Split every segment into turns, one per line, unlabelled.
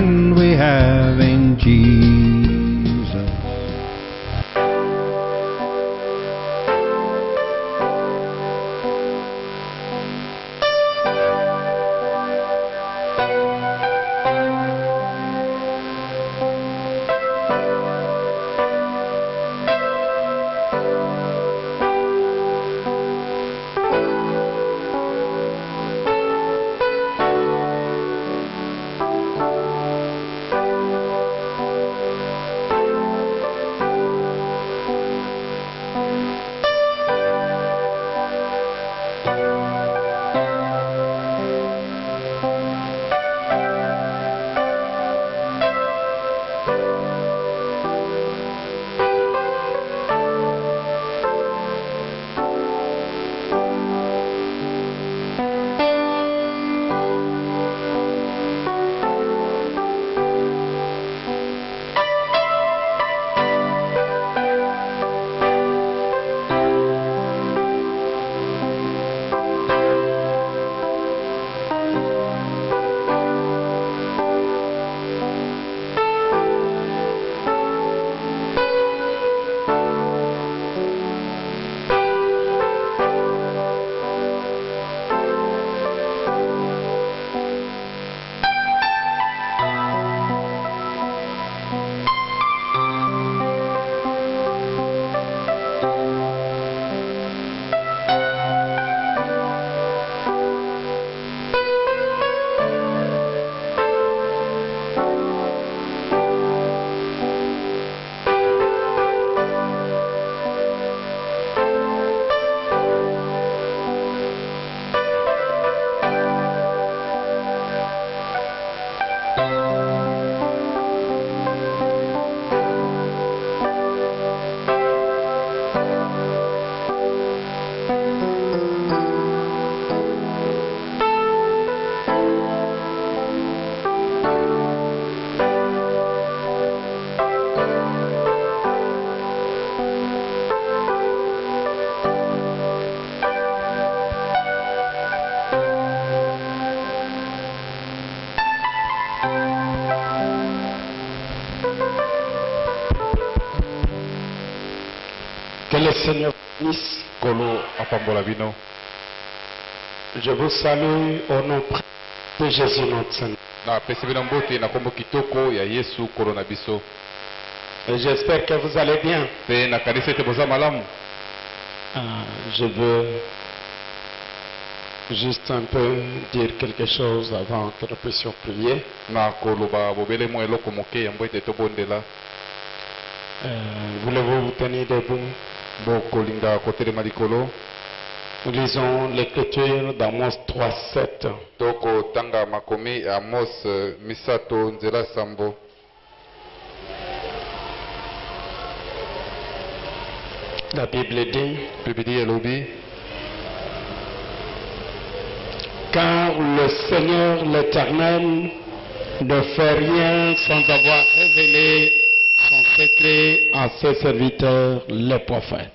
friend we have in Jesus.
Que le Seigneur bénisse. Je vous salue au nom de Jésus notre Seigneur. Et j'espère que vous allez bien. Je veux juste un peu dire quelque chose avant que nous puissions prier. Voulez-vous vous tenir debout? Nous lisons l'écriture d'Amos 3:7. La Bible dit, car le Seigneur l'Éternel ne fait rien sans avoir révélé son secret à ses serviteurs, les prophètes.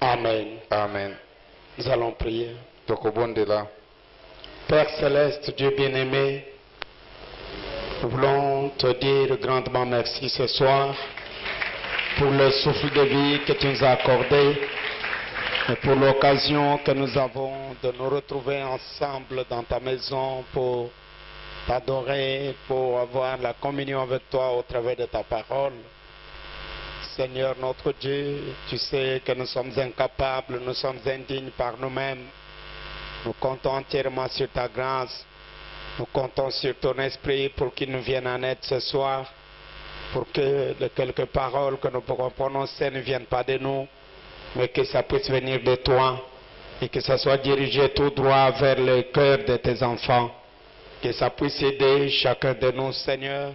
Amen.
Amen.
Nous allons prier.
Tokobondela.
Père céleste, Dieu bien-aimé, nous voulons te dire grandement merci ce soir pour le souffle de vie que tu nous as accordé et pour l'occasion que nous avons de nous retrouver ensemble dans ta maison pour t'adorer, pour avoir la communion avec toi au travers de ta parole. Seigneur notre Dieu, tu sais que nous sommes incapables, nous sommes indignes par nous-mêmes. Nous comptons entièrement sur ta grâce. Nous comptons sur ton esprit pour qu'il nous vienne en aide ce soir, pour que les quelques paroles que nous pourrons prononcer ne viennent pas de nous, mais que ça puisse venir de toi et que ça soit dirigé tout droit vers le cœur de tes enfants. Que ça puisse aider chacun de nous, Seigneur,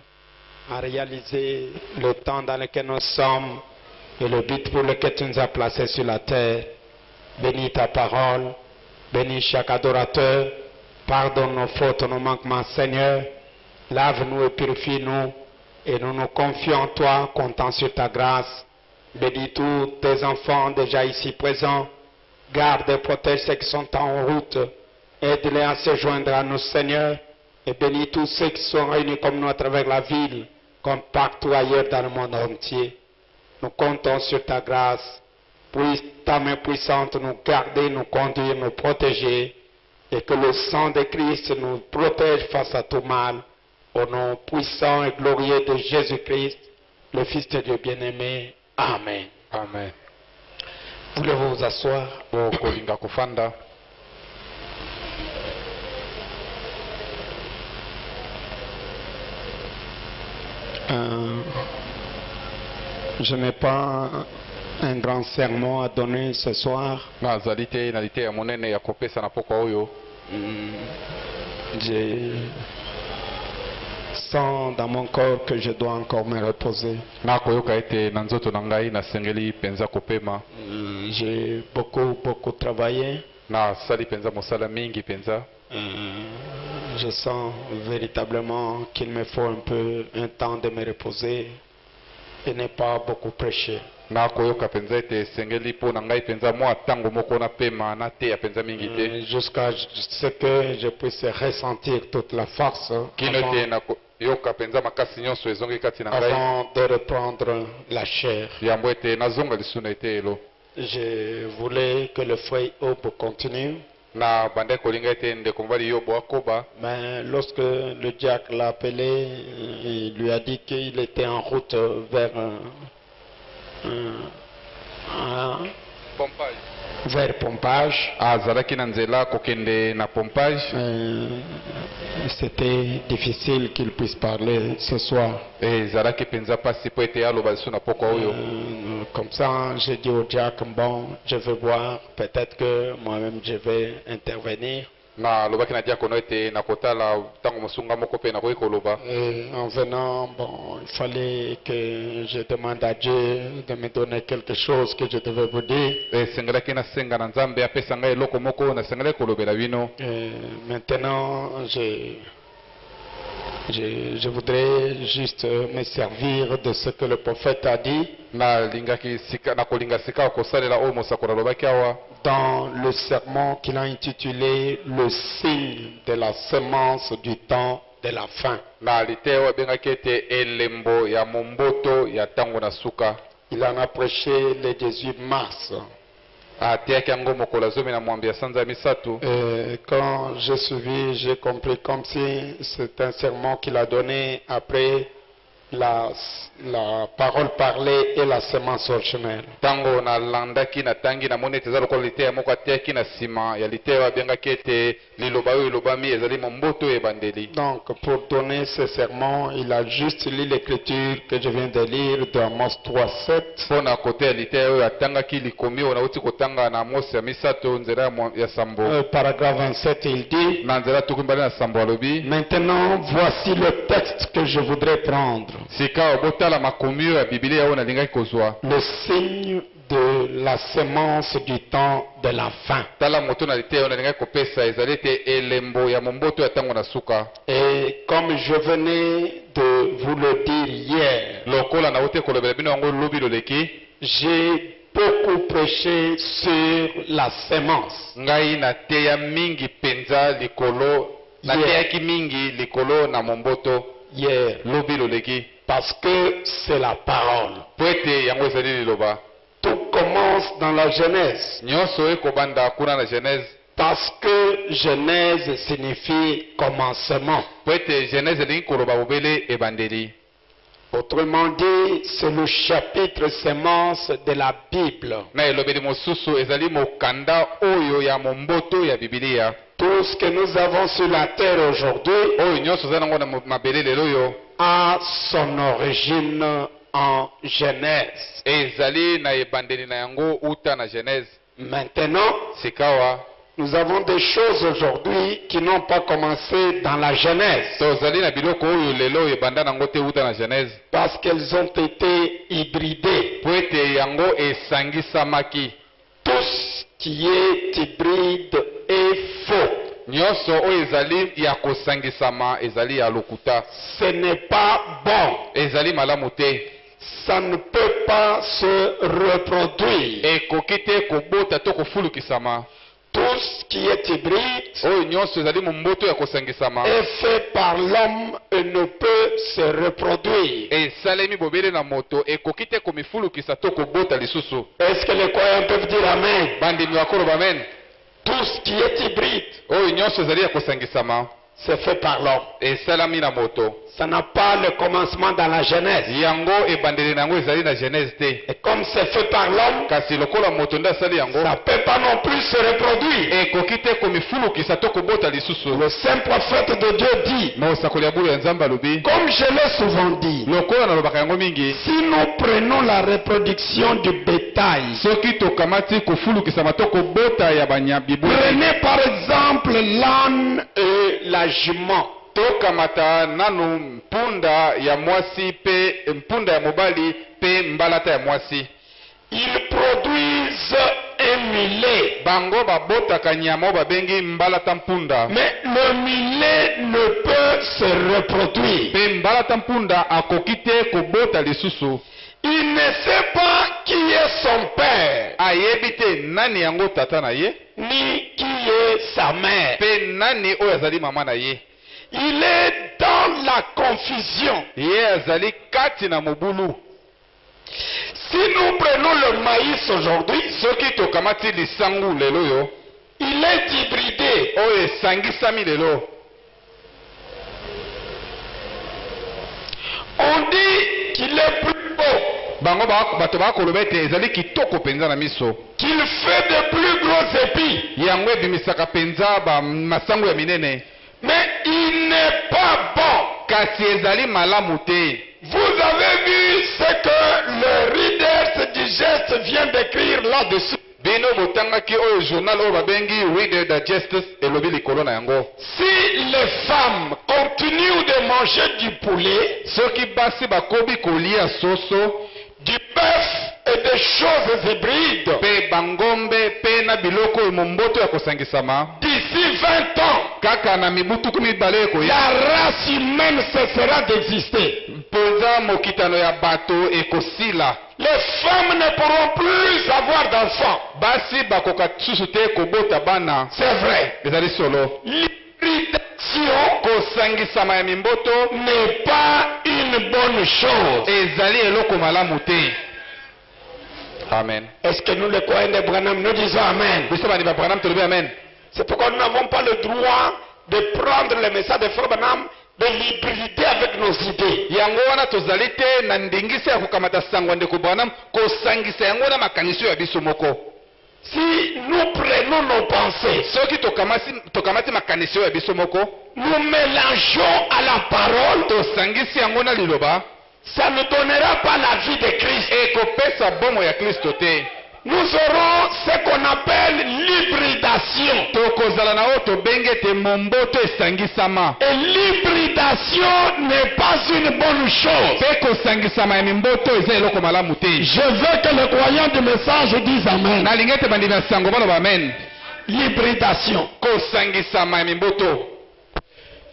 à réaliser le temps dans lequel nous sommes et le but pour lequel tu nous as placés sur la terre. Bénis ta parole, bénis chaque adorateur, pardonne nos fautes, nos manquements, Seigneur. Lave-nous et purifie-nous et nous nous confions en toi, comptant sur ta grâce. Bénis tous tes enfants déjà ici présents. Garde et protège ceux qui sont en route. Aide-les à se joindre à nous, Seigneur. Et bénis tous ceux qui sont réunis comme nous à travers la ville, comme partout ailleurs dans le monde entier. Nous comptons sur ta grâce. Puisse ta main puissante nous garder, nous conduire, nous protéger. Et que le sang de Christ nous protège face à tout mal. Au nom puissant et glorieux de Jésus-Christ, le Fils de Dieu bien-aimé. Amen.
Amen.
Voulez-vous vous asseoir?
Kolinga kufanda.
Je n'ai pas un grand sermon à donner ce soir.
Nazali te na lite ya monene ya kopesa na pokwa oyo.
Je sens dans mon corps que je dois encore me reposer.
Nakoyoka ete na nzoto na ngai nasengeli penza kopema.
J'ai beaucoup travaillé.
Nasali penza mosala mingi penza.
Je sens véritablement qu'il me faut un temps de me reposer et ne pas beaucoup prêcher.
Nakoyoka penza ete sengeli po na ngai penza mwa tango moko na pema na te ya penza mingi te.
Jusqu'à ce que je puisse ressentir toute la force
yoka penza makasi nyonso ezongi kati na ngai
avant de reprendre la chair.
Yambo ete nazonga lisuna ete elo.
Je voulais que le frère Aube continue.
Na bande kolinga ete ndeko mobali Yobo akoba.
Mais lorsque le diacre l'a appelé, il lui a dit qu'il était en route vers Pompage.
Azalaki na nzela kokende na Pompage.
C'était difficile qu'il puisse parler ce soir.
Ezalaki penza pasi po ete aloba lisu na pokwa oyo.
Comme ça, j'ai dit au diacre, bon, je vais voir, peut-être que moi-même je vais intervenir.
Na lobaki na diakono ete na kotala tango mosunga moko pe na koyi koloba.
En venant, bon, il fallait que je demande à Dieu de me donner quelque chose que je devais vous dire.
Sengelaki na senga na Nzambe apesa ngai eloko moko na sengelaki kolobela bino.
Maintenant, je voudrais juste me servir de ce que le prophète a dit.
Na lingaki sika na kolinga sika kosalela o mosakora lobaki awa.
Dans le sermon qu'il a intitulé Le signe de la semence du temps de la fin.
Na litewa bengaki ete elembo ya momboto ya tango na suka.
Il en a prêché le 18 mars. Quand j'ai suivi, j'ai compris comme si c'est un sermon qu'il a donné après la parole parlée et la semence originelle.
Tango na landaki na tangi na monete za lokolo litea moko ateki na sima ya litea bengaki ete liloba oyo lobami ezali momboto ebandeli.
Donc pour donner ce sermon, il a juste lu l'écriture que je viens de lire de Amos 3:7.
Pona kote ya litea oyo atangaki likomi oyo nauti kotanga na Amos ya misato nzela ya sambo.
Paragraphe 27, il dit,
na nzela tukumbali na sambo alobi.
Maintenant, voici le texte que je voudrais prendre.
Sika obotala makomi ya Biblia oyo nalingaki kozwa.
Le signe de la semence du temps de la fin.
Tala moto na litea oyo nalingaki kopesa ezali ete elembo ya momboto ya tango na suka.
Et comme je venais de vous le dire hier,
lokola na uti kolobela bino yango lobi loleki,
j'ai beaucoup prêché sur la semence.
Ngai na teya mingi penza likolo, na teyaki mingi likolo na momboto
hier,
lobi loleki.
Parce que c'est la parole. Tout commence dans la Genèse. Parce que Genèse signifie commencement. Autrement dit, c'est le chapitre semence de la Bible. Tout ce que nous avons sur la terre aujourd'hui a son origine en Genèse. Maintenant, nous avons des choses aujourd'hui qui n'ont pas commencé dans la Genèse. Parce qu'elles ont été hybridées. Tout ce qui est hybride est faux. Ce n'est pas bon. ça ne peut pas se reproduire.
ekoki te kobota to kofulukisama.
Tout ce qui est hybride
oyo nyonso ezali momboto ya kosangisama
est fait par l'homme et ne peut se reproduire.
esalemi bobele na moto ekoki te komifulukisa to kobota lisusu.
Est-ce que les croyants peuvent dire amen?
bandimi bakoloba amen.
Tout ce qui est hybride,
oyo nyonso ezali ya kosangisama
c'est fait par l'homme.
esalami na moto.
Ça n'a pas le commencement dans la Genèse.
yango ebandeli na yango ezali na genèse te.
Et comme c'est fait par l'homme,
kasi lokola moto nde asali yango
ça ne peut pas non plus se reproduire.
ekoki te komifulukisa to kobota lisusu.
Le saint prophète de Dieu dit,
na osakoli ya bulu ya nzambe alobi
comme je l'ai souvent dit,
lokola nalobaka yango mingi
si nous prenons la reproduction du bétail,
soki tokamati kofulukisama to kobota ya banyabibuli
prenez par exemple l'âne et la jument.
tokamata nanu mpunda ya mwasi pe mpunda ya mobali pe mbalata ya mwasi.
Ils produisent un millet.
bango babotaka nyama oyo babengi mbalata mpunda.
Mais le millet ne peut se reproduire.
pe mbalata mpunda akoki te kobota lisusu.
Il ne sait pas qui est son père,
ayebi te nani yango tata na ye
ni qui est sa mère.
pe nani oyo azali mama na ye.
Il est dans la confusion.
ye azali kati na mobulu.
Si nous prenons le maïs aujourd'hui,
soki tokamati lisangu lelo yo
il est hybridé.
oyo esangisami lelo.
On dit qu'il est plus beau,
bango bato bakoloba ete ezali kitoko penza na miso.
qu'il fait de plus gros épis.
yango ebimisaka penza masango ya minene.
Mais il n'est pas bon.
kasi ezali malamu te.
Vous avez vu ce que le Reader's Digest vient d'écrire là-dessus.
bino botangaki oyo journal oyo babengi Reader Digest elobi likolo na yango.
Si les femmes continuent de manger du poulet,
soki basi bakobi kolia soso
du bœuf et des choses hybrides,
pe bangombe pe na biloko oyo momboto ya kosangisama
d'ici 20 ans,
kaka na mibutuku mibale ekoya
la race humaine cessera d'exister.
mpenza mokitano ya bato ekosila.
Les femmes ne pourront plus avoir d'enfants.
basi bakoka susu te kobota bana.
C'est vrai.
ezali solo.
L'hybridation
kosangisama ya mimboto
n'est pas une bonne chose.
ezali eloko malamu te. amen.
Est-ce que nous, les croyants de Branham, nous disons amen?
biso bani ba Branham tolobi amen.
C'est pourquoi nous n'avons pas le droit de prendre le message de Frère Branham, de l'hybrider avec nos idées.
yango wana tozali te na ndingisa ya kokamata sango ya ndeko Branham kosangisa yango na makanisi ya biso moko.
Si nous prenons nos pensées,
soki tokamati makanisi ya biso moko
nous mélangeons à la parole,
tosangisi yango na liloba
ça ne donnera pas la vie de Christ.
ekopesa bomo ya Kristo te.
Nous aurons ce qu'on appelle l'hybridation.
tokozala na oyo tobengi ete momboto esangisama.
Et l'hybridation n'est pas une bonne chose.
mpe kosangisama ya mimboto eza eloko malamu te.
Je veux que les croyants du message disent amen.
nalingi ete bandimi ya sango baloba amen.
L'hybridation.
kosangisama ya mimboto.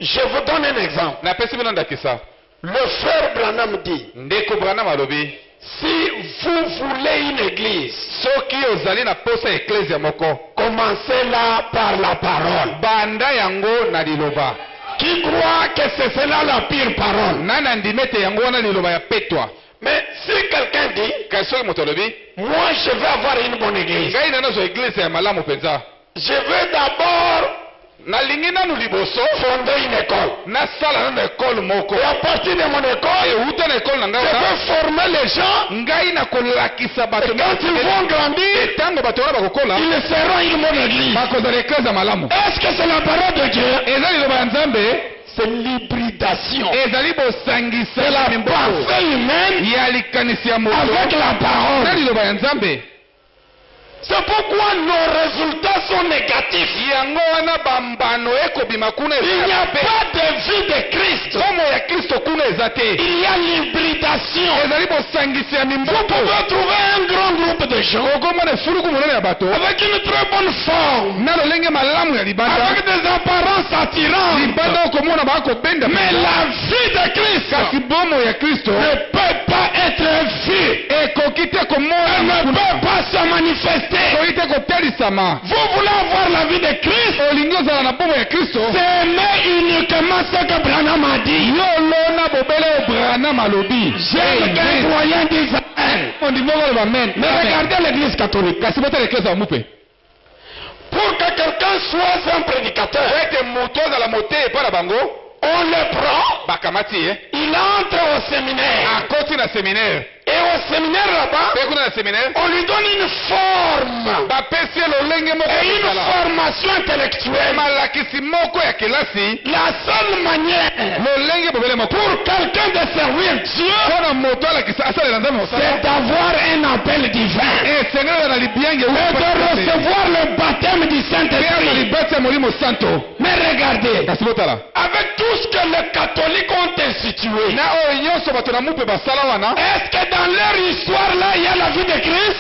Je vous donne un exemple.
napesi bino ndakisa.
Le frère Branham dit,
ndeko Branham alobi
si vous voulez une église,
soki ozali na posa ya eklezia moko
commencez-la par la parole.
banda yango na liloba.
Qui croit que c'est cela la pire parole?
nani andimi ete yango wana liloba ya petwa.
Mais si quelqu'un dit,
kasi soki moto alobi
moi je veux avoir une bonne église,
ngai na nazwa eglise ya malamu mpenza,
je veux d'abord
nalingi nanu liboso
fonder une école.
nasala nanu ekole moko.
Et à partir de mon école,
euta na ekole na
je
ngai wana
veux former les gens.
ngai nakolakisa
Et
bato
quand ils vont grandir,
ntango bato wana bakokola
ils seront une bonne église.
bakozala eklese ya malamu.
Est-ce que c'est la parole de Dieu?
eza liloba ya nzambe.
C'est l'hybridation.
ezali bosangisa
C'est la
mimboto
pensée humaine
ya likanisi ya moto
avec la
na
parole.
liloba ya nzambe.
C'est pourquoi nos résultats sont négatifs.
yango wana bambano ekobima kuna
Il n'y a pas de vie de Christ.
bomo ya kristo kuna eza te.
Il y a l'hybridation.
ezali bosangisi ya
Vous
mimboto.
pouvez trouver un grand groupe de gens
avec
une très bonne forme, avec des apparences attirantes. Mais la vie de Christ ne peut pas être vue. Elle ne peut pas se manifester. Vous voulez avoir la vie de Christ? C'est aimer uniquement ce que Branham a dit. J'aime qu'un croyant dise Amen. Mais regardez l'église catholique. Pour que quelqu'un soit un prédicateur, on le prend, il entre au séminaire. Et au séminaire là-bas, on lui donne une forme et une formation intellectuelle. La seule manière pour quelqu'un de servir Dieu, c'est d'avoir un appel divin et de recevoir le baptême du Saint-Esprit. Mais regardez, avec tout ce que les catholiques ont institué, est-ce que dans leur histoire là, il y a la vie de Christ?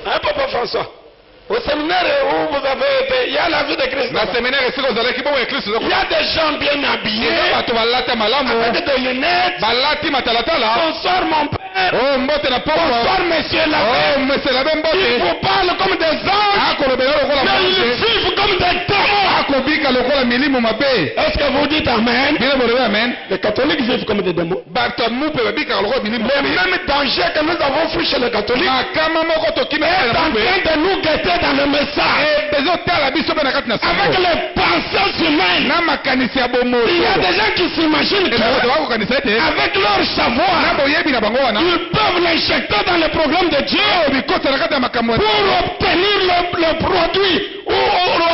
Hein, Papa François? Au séminaire où vous avez été, il y a la vie de Christ. Il y a des gens bien habillés, avec des lunettes. Bonsoir mon père. Bonsoir monsieur l'abbé. Ils vous parlent comme des anges, mais ils vivent comme des démons. Est-ce que vous dites Amen? Les catholiques vivent comme des démons. Le même danger que nous avons fait chez les catholiques est en train de nous guetter dans le message. Avec les pensées humaines, il y a des gens qui s'imaginent qu'avec leur savoir, ils peuvent l'injecter dans le programme de Dieu pour obtenir le produit ou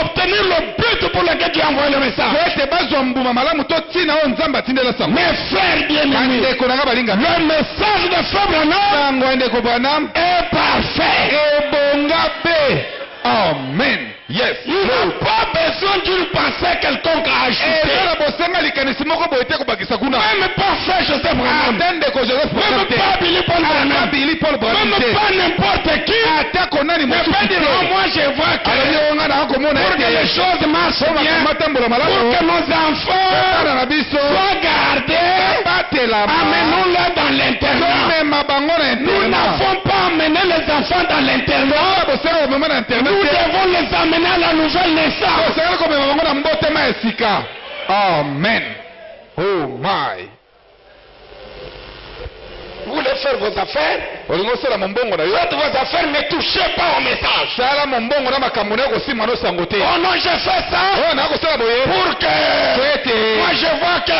obtenir le but pour lequel Dieu a envoyé le message. Mes frères bien-aimés, le message de Frère Branham est parfait.
Amen. Yes.
Il n'a pas besoin d'une pensée quelconque à ajouter. Même pas Frère Joseph Branham. Même pas Billy Paul Branham. Même pas n'importe qui. Ne pas dire moi je vois que pour que les choses marchent bien, pour que nos enfants soient gardés, amenons-les dans l'internat. Nous n'avons pas amené les enfants dans l'internat. Nous devons les amener à la nouvelle naissance.
Amen. Oh my.
Vous voulez faire vos affaires? Faites vos affaires, ne touchez pas au message. Oh non, je fais ça pour que moi je vois que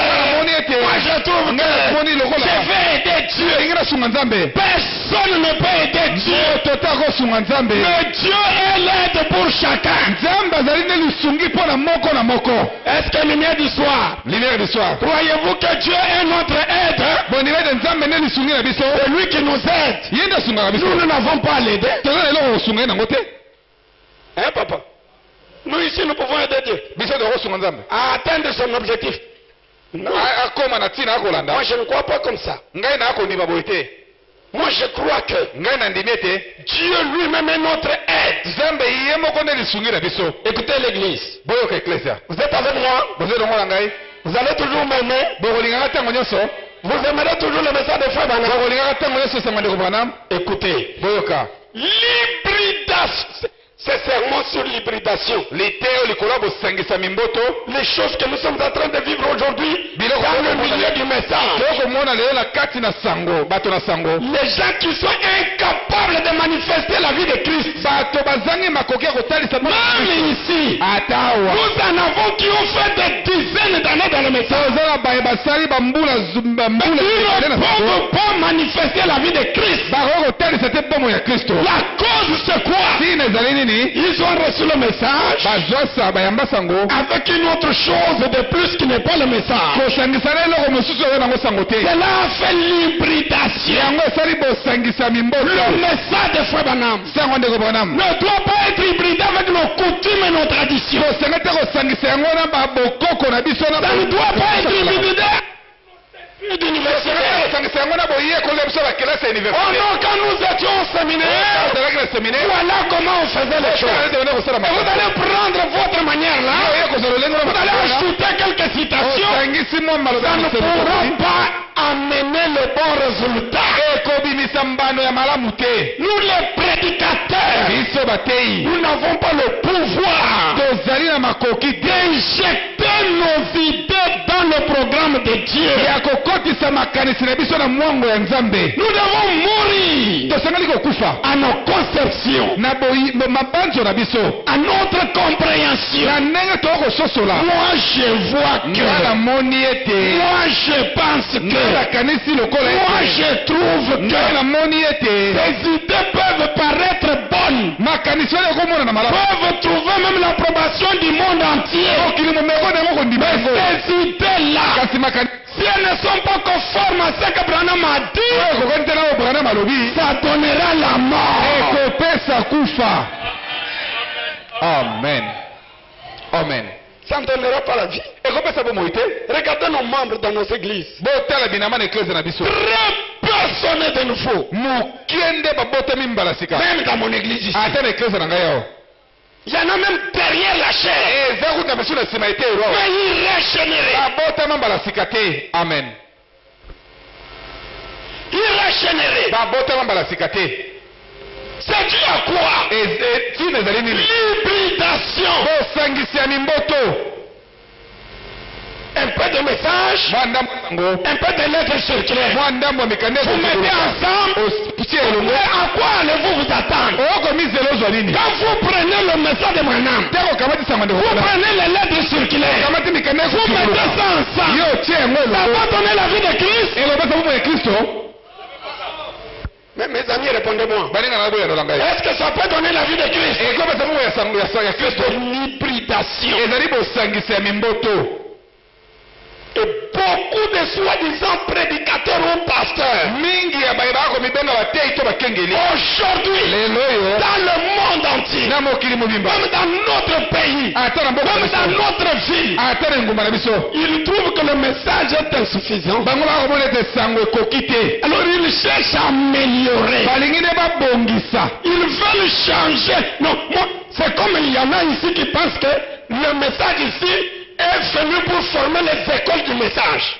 moi je trouve que je vais aider Dieu. Personne ne peut aider Dieu. Mais Dieu est l'aide pour chacun. Est-ce que lumière du soir? Croyez-vous que Dieu est notre aide? C'est lui qui nous aide. Nous n'avons pas à l'aider. Hein, papa? Nous ici, nous pouvons aider Dieu à atteindre son objectif. Non. Moi, je ne crois pas comme ça. Moi, je crois que Dieu lui-même est notre aide. Écoutez l'église. Vous êtes avec moi? Vous allez toujours m'aimer? Vous aimerez toujours le message de Frère Branham? Écoutez. L'hybridation. C'est serment sur l'hybridation. Les choses que nous sommes en train de vivre aujourd'hui dans le milieu du message. Les gens qui sont incapables de manifester la vie de Christ. Même ici, nous en avons qui ont fait des dizaines d'années dans le message. Ils ne peuvent pas manifester la vie de Christ. La cause c'est quoi? Ils ont reçu le message avec une autre chose de plus qui n'est pas le message. Cela a fait l'hybridation. Le message de Frère Branham ne doit pas être hybridé avec nos coutumes et nos traditions. Ça ne doit pas être hybridé d'université.
yango na boye kolela biso ba classe
Oh
université
non, quand nous étions au séminaire,
ozalaki na séminaire
voilà comment on faisait les choses. Et vous allez prendre votre manière là, vous allez ajouter quelques citations,
osangisi mwa maloba
ça ne pourra
mosusu
pas amener le bon résultat.
ekobimisa mbano ya malamu te.
Nous les prédicateurs,
biso bateyi
nous n'avons pas le pouvoir
tozali na makoki te
d'injecter nos idées dans le programme de Dieu.
ya kokotisa makanisi na biso na mwango ya nzambe.
Nous devons mourir
tosengeli kokufa
à nos conceptions,
na mabanzo na biso
à notre compréhension.
na ndenge tokososola.
Moi je vois
nga
que,
namoni ete
moi je pense
nga
que,
nakanisi lokola
moi
ete
je trouve
nga
que
namoni ete
ces idées peuvent paraître bonnes,
makanisi wana ekomona na malamu
peuvent trouver même l'approbation du monde entier.
mokili momeko nango kondima
Mais
yango
ces idées-là,
kasi makanisi
si elles ne sont pas conformes à ce que Branham a dit,
oyo ekokani te na oyo Branham alobi
ça donnera la mort.
ekopesa kufa. Amen. Amen.
Ça ne donnera pas la vie.
ekopesa bomoi te.
Regardez nos membres dans nos églises.
botala binama na eklese na biso
Très personne de nouveau.
mokie nde babotami mbala sika
Même dans mon église ici.
ata na eklese na ngai awa
Il y en a même derrière la chair.
eza kuta biso na nsima ete ero
Mais ils régénérés.
babotama mbala sika te. Amen.
Ils régénérés.
babotama mbala sika te.
C'est dû à quoi?
tina ezali nini?
L'hybridation.
bosangisi ya mimboto.
Un peu de message,
mwa ndambo yango
un peu de lettres circulaires.
mwa ndambo ya mikanda
Vous mettez ensemble.
tie elongo
Mais à quoi allez-vous vous attendre?
okomizela ozwa nini?
Quand vous prenez le message de Branham,
te kokamatisango
vous
ndeko
prenez les lettres circulaires,
kamati mikanda
vous mettez ça ensemble.
yo tie yango
Ça
elongo
va donner la vie de Christ?
elobesa bomo ya kristo.
Mais mes amis, répondez-moi.
baninga na boya na ngai
Est-ce que ça peut donner la vie de Christ?
ekopesa bomo ya sango ya kristo.
L'hybridation.
ezali bosangisi ya mimboto.
Et beaucoup de soi-disant prédicateurs ou pasteurs
mingi ya bayeba komibenga bateyi to bakengeli
aujourd'hui
lelo oyo
dans le monde entier,
na mokili mobimba
même dans notre pays,
ata na mboka na
même dans
biso
notre ville,
ata na engumba na biso
ils trouvent que le message est insuffisant.
bango bakomona ete sango ekoki te.
Alors ils cherchent à améliorer.
balingi nde babongisa.
Ils veulent changer. Non, moi, c'est comme il y en a ici qui pensent que le message ici est venu pour former les écoles du message.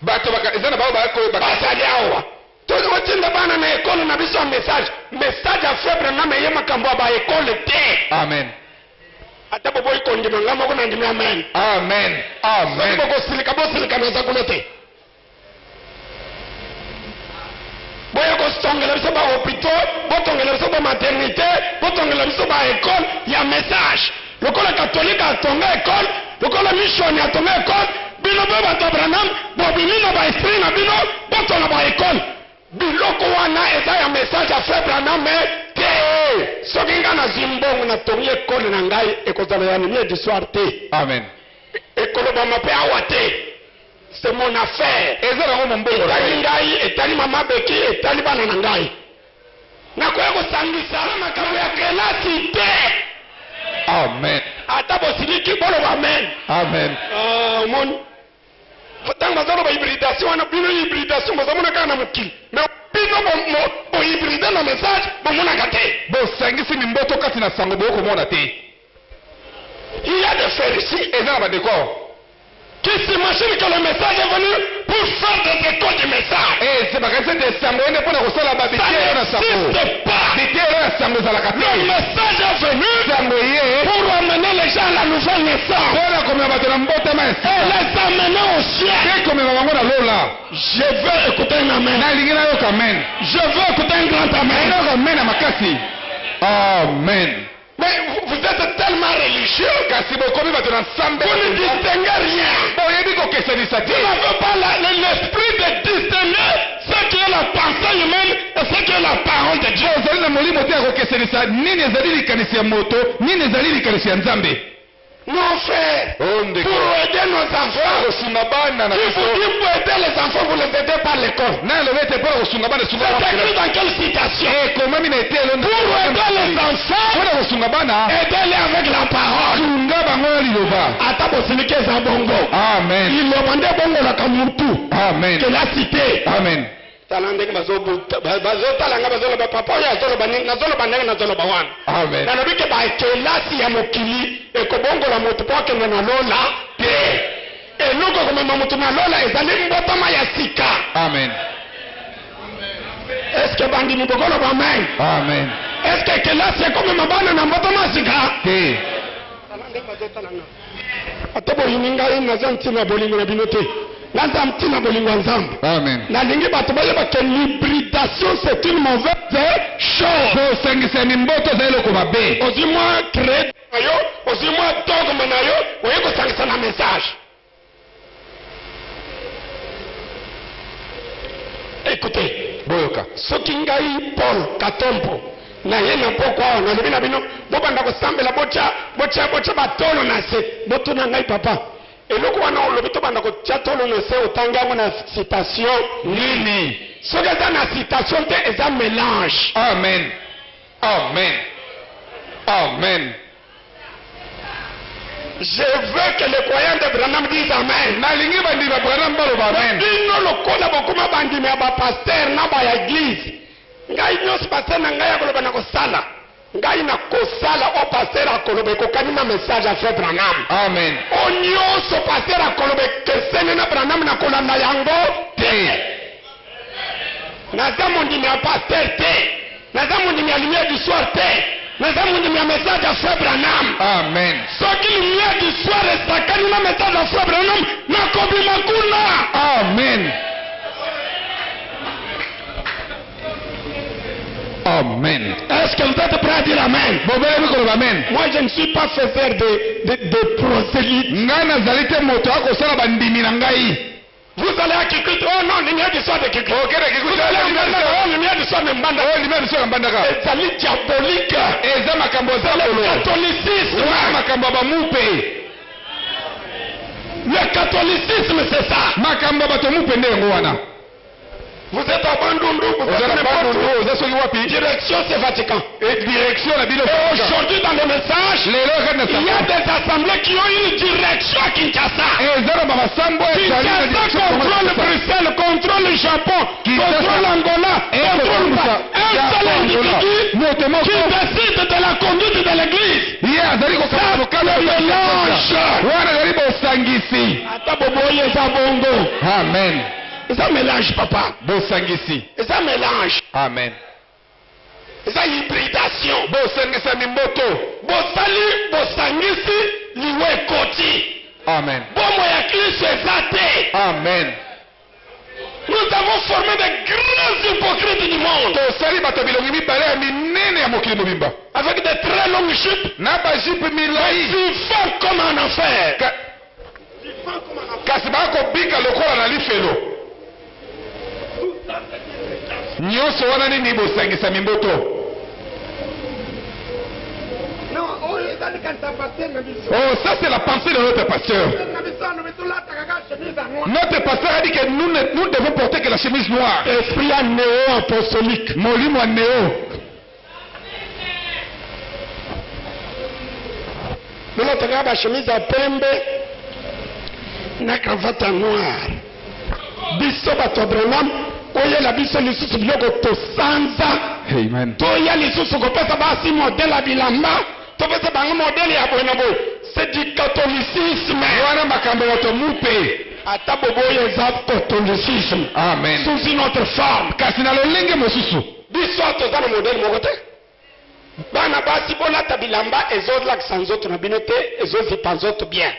bato eza na bao bakoyeba
Basali awa. Tozotinda bana na école na biso message. Message à faible na meye makambo ba école te.
amen
Ata bobo ikondima ngamo ko nandimi amen.
amen amen.
Boko silika na zakuna te. Boya ko stongela biso ba hôpital, botongela biso ba maternité, botongela biso ba école, ya message. Lokola catholique atonga école, lokola mission atonga école, bino be bato Branham, bobini na ba esprit na bino, boto na ba école. Biloko wana eza ya message a frère Branham te. Soki nga na zimbongo na tongi école na ngai ekozala ya nuit du soir te.
amen.
Ekolobama mpe awa te. C'est mon affaire.
eza nango mombongo na
Etali
ngai.
ngai, etali mama beki, etali bana na ngai. Nakoya kosangisa makambo ya kelasi te.
amen
Ata bosiliki boloba amen.
amen
Omoni. Ntango bazoloba hybridation wana bino hybridation bozomona kaka na mokili. Mais bino bohybride na message bomonaka te.
bosangisi mimboto kati na sango bokomona te.
Il y a des faits ici
eza na badekor
qui s'imaginent que le message est venu pour faire des écoles du message.
bakanisi ete sango ende mpona kosala
Ça
babitero na sango.
n'existe pas.
bitero ya sango ezalaka
Le
te.
message est venu
sango ye
pour amener les gens à la nouvelle naissance
mpona komema bato na mbotama ya
et
sika
les amener au ciel.
mpe komema bango na lola.
Je veux écouter un amen.
nalingi nayoka amen.
Je veux écouter un grand amen.
nayoka amen na makasi. amen.
Mais vous êtes tellement religieux
kasi bokomi bato na nsambe
vous ne distinguez rien.
boyebi kokesanisa te.
Vous n'avez pas l'esprit de distinguer ce qui est la pensée humaine et ce qui est la parole de Dieu.
ozali na molimo te ya kokesanisa nini ezali likanisi ya moto nini ezali likanisi ya nzambe.
Non, frère,
o ndeko
pour aider nos enfants,
kosunga bana na
il vous
biso
dit pour aider les enfants, vous les aidez par l'école.
na elobi ete mpona kosunga bana
C'est écrit dans quelle citation?
ekomami na etelo
Pour aider les enfants,
mpona kosunga bana
aidez-les avec la parole.
sunga bango na liloba.
Ata bosilike eza bongo.
amen
Il demandait bongo la kamutu.
amen
Que la cité.
amen.
tala ndenge bazotala nga bazoloba papa oyo azoloba ndenge nazoloba wana.
Amen.
nalobi ke bakelasi ya mokili ekobongola moto mpo akende na lola te. eloko komema moto na lola ezali mbotama ya sika.
Amen.
eske bandimi bokoloba amen?
Amen.
eske kelasi ekomema bana na mbotama ya sika
te?
ate boyini ngai naza ntina bolingo na bino te, naza ntina bolingo ya nzambe.
Amen.
nalingi bato bayeba ke l'hybridation c'est une mauvaise chose.
kosangisa mimboto eza eloko mabe.
ozwi mwa crede na yo, ozwi mwa dogme na yo, oye kosangisa na message. écoutez,
boyoka.
soki ngai Paul Katompo na ye na poko awa nalobi na bino bobanda kosambela botya batolo na se, botuna ngai papa eloko wana olobi tobanda kotya tolo na se otangi yango na citation nini? soki eza na citation te eza mélange.
Amen. Amen. Amen.
Je veux que les croyants de Branham disent amen.
nalingi bandimi ya Branham baloba amen.
bino lokola bokoma bandimi ya bapaster na baya eglise, ngai nyonso paster na ngai akoloba na kosala, ngai na kosala o paster akoloba ekokani na message ya frère Branham.
Amen.
o nyonso paster akoloba ekeseni na Branham na kolanda yango te. naza mondimi ya paster te, naza mondimi ya lumière du soir te, naza mondimi ya message ya frère Branham.
Amen.
soki lumière du soir esakani na message ya frère Branham nakobima kuna.
Amen. Amen.
Est-ce que vous êtes prêts à dire amen?
Amen.
Moi je ne suis pas faiseur de prosélytes.
Ngai nazali te moto akosala bandimi na ngai.
Vous allez à Kikuit, oh non, lumière du soir de Kikuit. Vous allez à Mbandaka, oh lumière du soir de Mbandaka.
Oh lumière du soir de Mbandaka.
ezali diabolique.
eza makambo za kolo.
Catholicisme.
makambo ba mupe.
Le catholicisme c'est ça.
makambo bato mupe ndengo wana.
Vous êtes à Bandundu, vous êtes à Bandundu. Direction c'est Vatican.
Et direction la ville.
Aujourd'hui dans le message, il y a des assemblées qui ont une direction à Kinshasa. Kinshasa contrôle Bruxelles, contrôle le Japon, contrôle Angola, contrôle un seul individu qui décide de la conduite de l'église.
Amen.
Et ça mélange, papa.
Bosangisi.
Et ça mélange.
Amen.
Et ça hybridation.
Bosangisa mimboto.
Bosali, bosangisi, liwe koti.
Amen.
Bomo ya Kristo ezate.
Amen.
Nous avons formé de grands hypocrites du monde.
Tosali bato bilongi mibale ya minene ya mokili mobimba.
Avec de très longues jupes.
Na ba jupe milai.
Vivant comme un enfer.
Kasi bakobika lokola na lifelo. nyonso wana nini bosangisa mimboto. Oh, ça c'est la pensée de notre pasteur. Notre pasteur a dit que nous devons porter que la chemise noire.
Esprit à néo-apostolique.
Molimo à néo.
Nous avons la chemise à pembe, na cravate noire. Biso bato Branham, oye la biso lisusu biloko tosanza.
Amen.
Toya lisusu kopesa basi modèle ya bilamba, topesa bango modèle ya boye na boye. C'est du catholicisme.
Wana makambo bato mupe.
Ata bobo eza catholicisme.
Amen.
Sous une autre forme.
Kasi na lolenge mosusu.
Biso toza na modèle moko te. Bana basi bolata bilamba ezolakisa nzoto na bino te, ezozipa nzoto bien.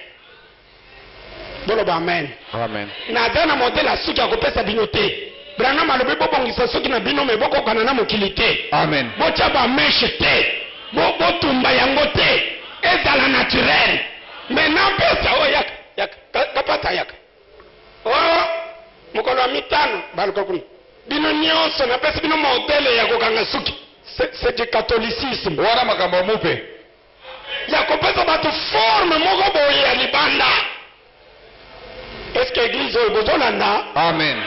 Boloba amen.
Amen.
Naza na modèle ya suki akopesa bino te. Branham alobi bobongisa suki na bino me bokokana na mokili te.
Amen.
Botya bameshe te. Botumba yango te. Ezala naturel. Me napesa o yaka. Kapata yaka. Oh, mokolo ya mitano baluka kuna. Bino nyonso napesa bino modèle ya kokanga suki. C'est du catholicisme.
Wana makambo mupe.
Ya kopesa bato forme moko boye ya libanda. Est-ce que l'église est bozolanda?
Amen.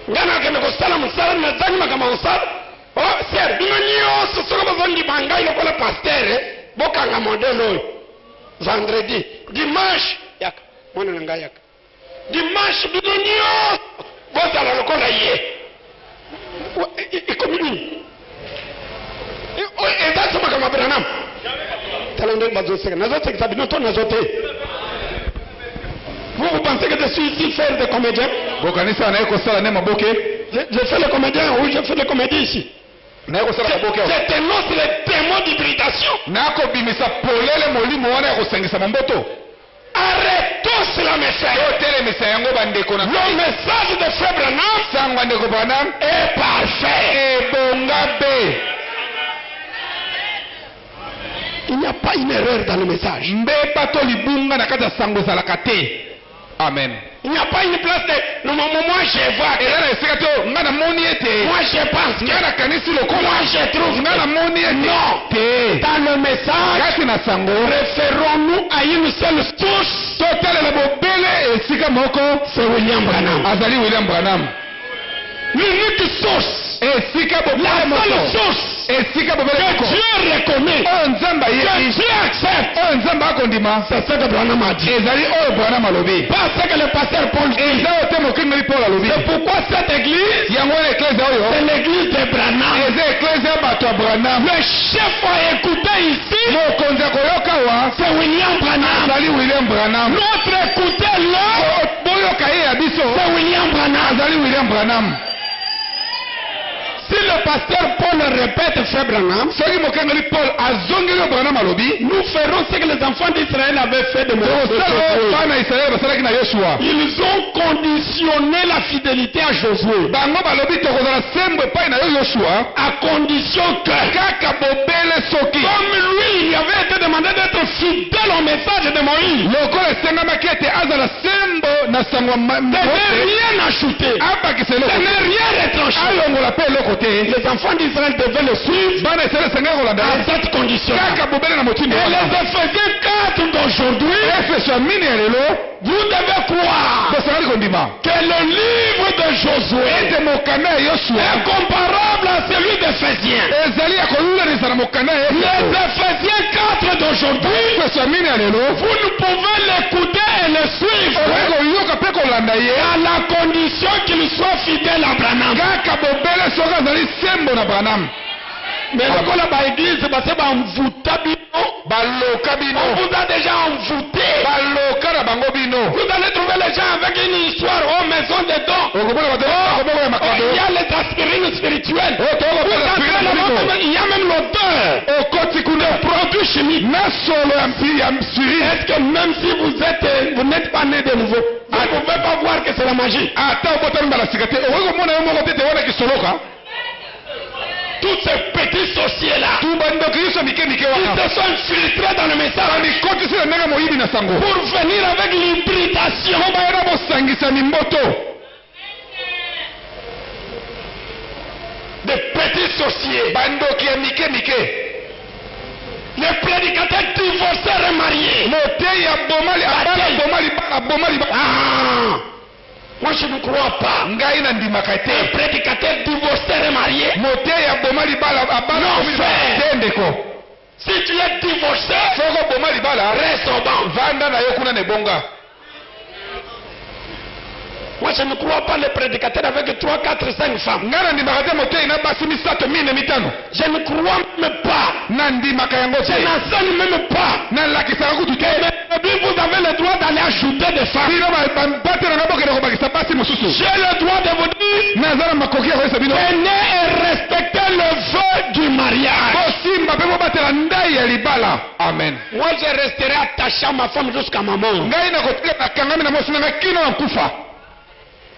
Ngana keme kosala musala na zangi makama kosala. Oh, sir, bino nyonso soko bazondi bangai lokola pasteur, bokanga modèle oyo. Vendredi, dimanche, yaka, mwana nanga yaka. Dimanche bino nyonso bozala lokola ye ikomi nini eza somaka mabranam tala ndenge bazoseka nazosekisa bino to nazo te. Vous pensez que je suis ici faire des comédiens?
Je
fais le comédien, oui, je fais le comédien ici. C'est un autre témoin d'hybridation. Arrêtons cela, mes frères. Le message de Frère Branham est parfait. Il n'y a pas une erreur dans le message.
Amen.
Il n'y a pas une place de non, moi je vois. Moi je pense. Moi je trouve. Non. Dans le message, référons-nous à une seule source. C'est William Branham. L'unique source. La seule source. Que Dieu reconnaît, que Dieu accepte, c'est ce que Branham a dit. Pas ce que le pasteur Paul dit. C'est pourquoi cette église, c'est l'église de Branham. Le chef a écouté ici, c'est William Branham. L'autre écouté là, c'est William Branham. Si le pasteur Paul répète Frère Branham, nous ferons ce que les enfants d'Israël avaient fait de Moïse. Ils ont conditionné la fidélité à Josué. À condition que, comme lui, il avait été demandé d'être fidèle au message de Moïse, de rien ajouter, de rien retrancher. Les enfants d'Israël devaient le suivre à cette condition. Et les Éphésiens 4 d'aujourd'hui, vous devez croire que le livre de Josué est comparable à celui d'Éphésiens. Les Éphésiens 4 d'aujourd'hui, vous ne pouvez l'écouter et le suivre à la condition qu'il soit fidèle à Branham. Mais la église, on vous a déjà envoûté. Vous allez trouver les gens avec une histoire aux maisons de dons. Il y a les aspirines spirituelles. Il y a même l'odeur des produits chimiques. Est-ce que même si vous n'êtes pas né de nouveau, vous ne pouvez pas voir que c'est la magie? Tous ces petits sorciers-là, qui se sont infiltrés dans le message pour venir avec l'hybridation. Des petits sorciers, les prédicateurs divorcés remariés. Moi je ne crois pas. Un prédicateur divorcé remarié. Non frère. Si tu es divorcé, reste au banc. Moi je ne crois pas les prédicateurs avec 3, 4, 5 femmes. Je ne crois même pas. Je n'enseigne même pas. Mais vous avez le droit d'aller ajouter des femmes. J'ai le droit de vous dire, venez et respectez le vœu du mariage.
Amen.
Moi je resterai attaché à ma femme jusqu'à ma mort.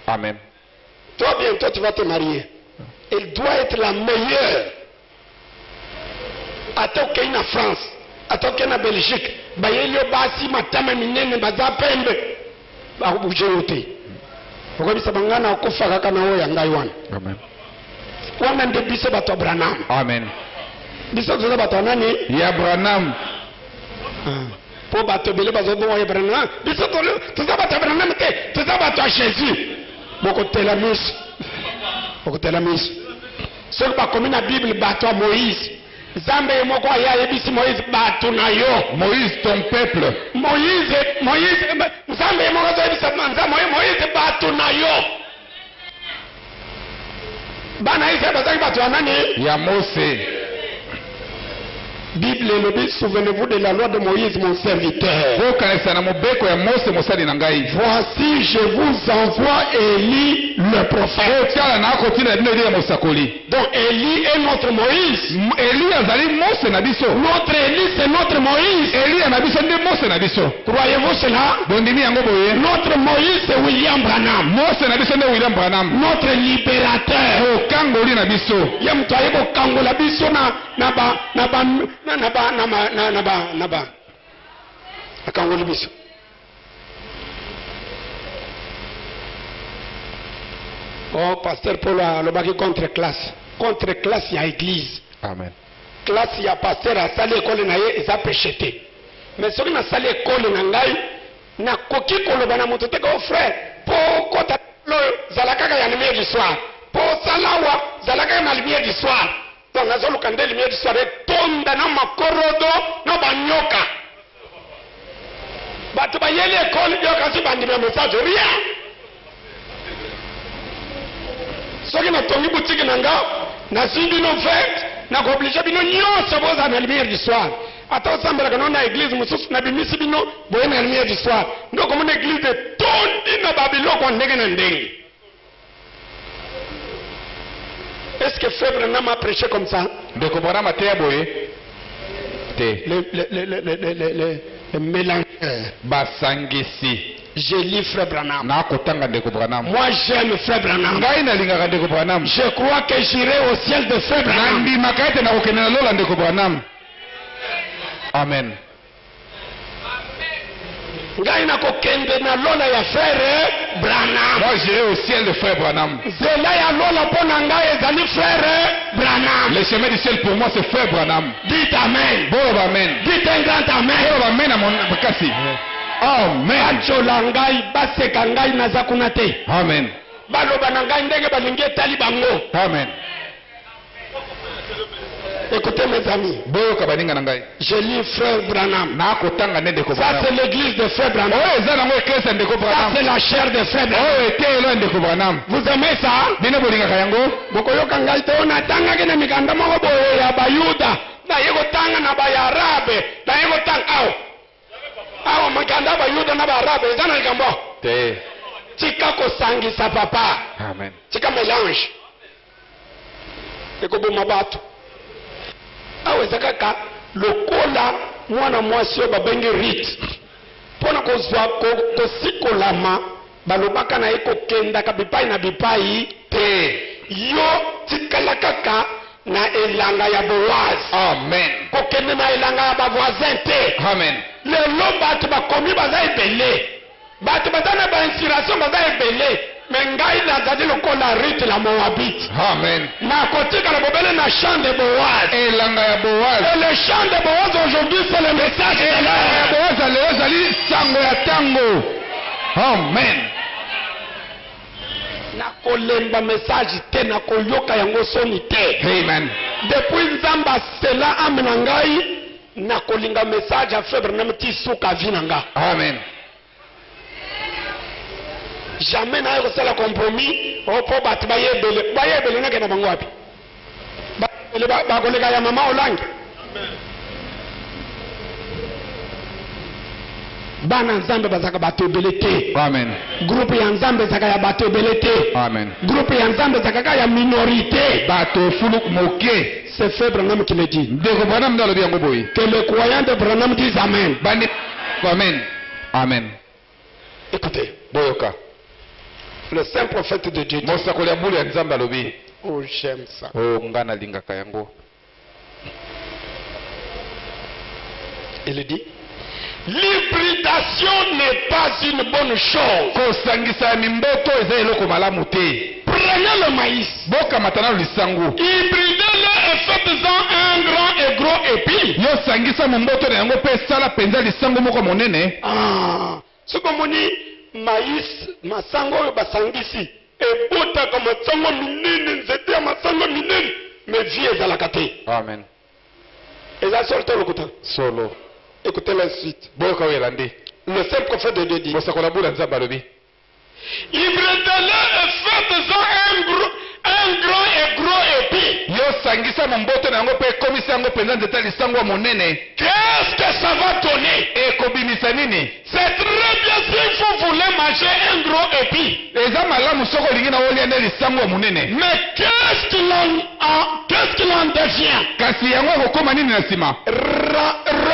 Amen.
Toi bientôt tu vas te marier. Elle doit être la meilleure. Atoke en France, atoke en Belgique, bayelio basi matama minene bazapembe. Ba buje yote. Pourquoi bisa bangana okufa kaka na oya ngai wana.
Amen.
Wana nde biso bato Branham.
Amen.
Biso toza bato nani?
Ya Branham.
Po bato bele bazobo ya Branham. Biso toza bato Branham te, toza bato Jésus. Bokotela miso. Seul ba comme na Bible bato Moïse. Zambe moko ya yebisi Moïse bato na yo.
Moïse ton peuple.
Moïse Zambe moko ya yebisi Moïse bato na yo. bana Israël bazaki bato ya nani
ya Mose.
Bible le dit, souvenez-vous de la loi de Moïse mon serviteur.
Bokanisa na mobeko ya Mose mosali na ngai.
Voici je vous envoie Élie le prophète.
Kala na kotina dino ya mosakoli.
Donc Élie est notre Moïse.
Élie azali Mose na biso.
Notre Élie c'est notre Moïse.
Élie na biso nde Mose na biso.
Croyez-vous cela?
Bondimi yango boye.
Notre Moïse c'est William Branham.
Mose na biso nde William Branham.
Notre libérateur.
Okangoli na biso.
Ye mtu ayebo kangola biso akangoli biso. Oh, pasteur Paul alobaki contre classe ya église.
Amen.
Classe ya pasteur asali ekole na ye eza péché te. Mais soki nasali ekole na ngai nakoki koloba na moto te ko frère po kota zala kaka ya lumière du soir po salawa zala kaka na lumière du soir. Donc nazoluka nde lumière du soir etonda na makorodo na banyoka bato bayeli ekole yokasi bandima message rien. Soki natongi boutique na nga nasimbi no fête nakoblige bino nyonso boza na lumière du soir. Ata osambelaka no na église mosusu na bimisi bino boye na lumière du soir ndo komona église etondi na babiloko ndenge na ndenge. Est-ce que Frère Branham a prêché comme ça?
Ndeko Branham ateya boye te.
Le mélangeur.
Basangisi.
Je lis Frère Branham.
Na kotanga Ndeko Branham.
Moi j'aime Frère Branham.
Ngai nalingaka Ndeko Branham.
Je crois que j'irai au ciel de Frère Branham.
Nandimaka ete nakokende na lola Ndeko Branham. Amen.
Ngai nakokende na lola ya Frère Branham.
Moi j'irai au ciel de Frère Branham.
Zela ya lola pona ngai ezali Frère Branham.
Le chemin du ciel pour moi c'est Frère Branham.
Dites amen.
Bon amen.
Dites un grand amen.
Bon amen à mon kasi. Amen.
Achola ngai baseka ngai naza kuna te.
Amen.
Baloba na ngai ndenge balingi etali bango.
Amen.
Écoutez mes amis.
Boyoka baninga na ngai.
Je lis Frère Branham.
Na kotanga ne Ndeko
Ça
Branham.
c'est l'église de Frère Branham.
Oh eza nango église Ndeko
Ça
Branham.
c'est la chair de Frère Branham.
Oh etelo Ndeko Branham.
Vous aimez ça?
Bino bolingaka yango.
Bokoyoka ngai te onatangaki na mikanda moko boye ya bayuda naye kotanga na bayarabe naye kotanga awa mikanda bayuda na baarabe eza na likambo
Te.
tika kosangisa papa.
Amen.
Tika mélange ekoboma bato awa eza kaka lokola mwana mwasi oyo babengi rite mpona kozwa kosikolama balobaka na ye kokendaka bipai na bipai te. Yo tikala kaka na elanga ya Boaz.
Amen.
Kokende na elanga ya bavoisin te.
Amen.
Lelo bato bakomi baza ebele bato baza na bainspiration baza ebele me ngai nazali lokola rite la Moabite.
Amen.
Nakotikala bobele na champ de Boaz.
Elanga ya Boaz.
Et le chant de Boaz aujourd'hui c'est le message de
Elanga ya
l'heure.
Boaz leo ezali sango ya tango. Amen.
Nakolemba message te nakoyoka yango soni te.
Amen.
Depuis nzambe asela ame na ngai nakolinga message ya Frère Branham ti suka vi na nga.
Amen.
Jamais naye kosala compromis opo bato bayebele nakenda bango wapi bakoleka ya mama olangi. Bana nzambe bazaka bato ebele te.
Amen.
Groupe ya nzambe zaka ya bato ebele te.
Amen.
Groupe ya nzambe zaka ya minorité.
Bato fulu moke.
C'est Frère Branham qui le dit.
Ndeko Branham ndalo byango boy.
Que le croyant de Branham dise amen.
Bandi. Amen. Amen.
Écoutez,
Boyoka.
le saint prophète de Dieu dit,
Mosakoli ya mbulu ya Nzambe alobi.
oh j'aime ça.
Oh nga nalingaka yango.
Il dit, l'hybridation n'est pas une bonne chose.
Kosangisa mimboto eza eloko malamu te.
Prenez le maïs,
Boka matana lisango.
hybridez-le et faites-en un grand et gros épi.
Yo sangisa mimboto na yango pe sala penza lisango moko monene.
Ah, ce que moni maïs masango oyo basangisi ebotaka masango minene nzete ya masango minene mais vie ezalaka te.
Amen.
Eza solo te lokuta.
Solo.
Écoutez la suite.
Boyoka oyelandi.
Le saint prophète de Dieu dit,
Mosakoli ya mbulu ya Nzambe alobi.
hybridez-le et faites-en un grand et gros épi.
yosangisa momboto na yango mpe ekomisa yango mpenza nzete ya lisango ya monene.
Qu'est-ce que ça va donner?
ekobimisa nini?
C'est très bien si vous voulez manger un gros épi.
eza malamu soki olingi na olia nde lisango ya monene.
Mais qu'est-ce qu'il en devient?
kasi yango ekokóma nini na nsima?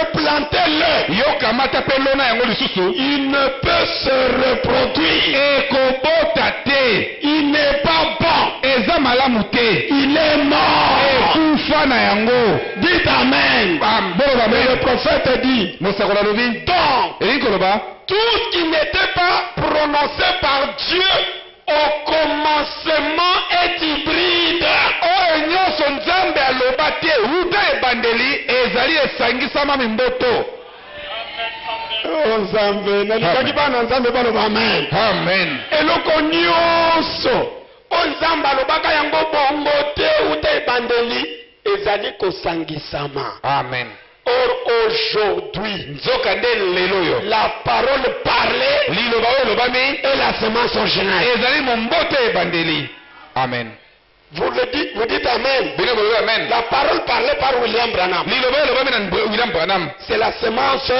Replantez-le.
yokamata mpe lona yango lisusu.
Il ne peut se reproduire.
ekobota te.
Il n'est pas bon.
eza malamu te.
Il est mort.
ekufa na yango.
Dites amen.
boloba
Mais le
me.
prophète dit,
mosakoli alobi.
donc,
elingi koloba.
tout ce qui n'était pas prononcé par Dieu au commencement est hybride.
oyo nyonso nzambe aloba te wuta ebandeli ezali esangisama mimboto.
Oh Nzambe, nalikaki bana Nzambe baloba amen.
amen.
Eloko nyonso o Nzambe alobaka yango bongo te uta ebandeli ezali kosangisama.
amen.
Or aujourd'hui,
nzoka nde lelo oyo
la parole parlée
liloba oyo elobami
et la semence originale.
ezali momboto ebandeli. amen.
Vous dites amen.
bino bolobi amen.
La parole parlée par William Branham,
liloba oyo elobami na William Branham
c'est la semence.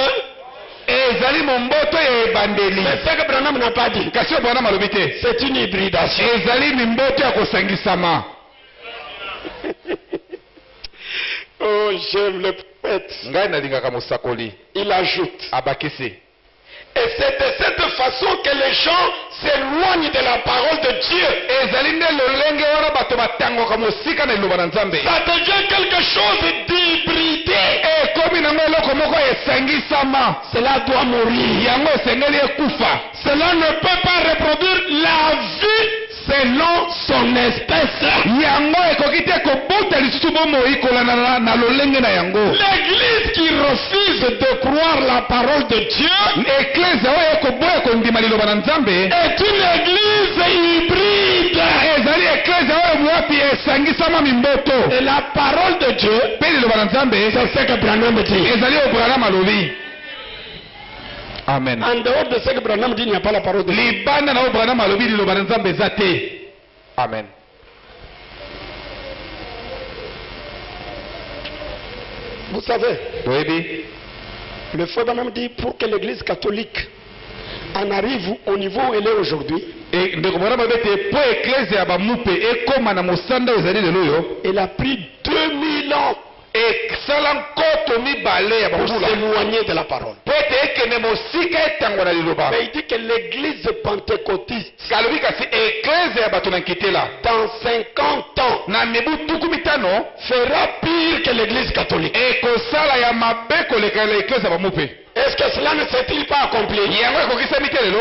ezali momboto ebandeli.
Mais ce que Branham n'a pas dit,
kasi oyo Branham alobi te.
c'est une hybridation.
ezali mimboto ya kosangisama.
Oh, j'aime le prophète.
ngai nalingaka mosakoli.
Il ajoute.
abakisi.
Et c'est de cette façon que les gens s'éloignent de la parole de Dieu.
ezali nde lolenge wana bato batangwaka mosika na liloba na nzambe.
Ça devient quelque chose d'hybridé.
ekomi nango eloko moko esangisama.
Cela doit mourir.
yango esengeli ekufa.
Cela ne peut pas reproduire la vie selon son espèce.
yango ekoki te kobota lisusu bomoi kolanda na lolenge na yango.
L'église qui refuse de croire la parole de Dieu
eklese oyo ekoboya kondima liloba na nzambe
est une église hybride.
ezali eklese oyo wapi esangisama mimboto.
Et la parole de Dieu,
mpe liloba na nzambe
c'est ce que Branham dit.
ezali oyo Branham alobi. amen.
En dehors de ce que Branham dit, il n'y a pas la parole de Dieu.
libanda na oyo Branham alobi liloba na nzambe eza te.
amen.
Vous savez,
toyebi
le frère Branham dit pour que l'église catholique en arrive au niveau où elle est aujourd'hui,
ndeko Branham alobi te mpo eklese ya bamupe ekóma na mosanda oyo ezali lelo oyo
elle a pris 2000 ans
esala nkoto mibale ya
pour
bambula
s'éloigner de la parole.
mpo ete ekende mosika etango na liloba.
Mais il dit que l'église pentecôtiste,
alobi kasi eklese ya bato na nkitela
dans 50 ans,
na mibu tuku mitano
fera pire que l'église catholique.
ekosala ya mabe koleka na eklese ya bamupe.
Est-ce que cela ne s'est-il pas accompli?
yango ekokisami te lelo.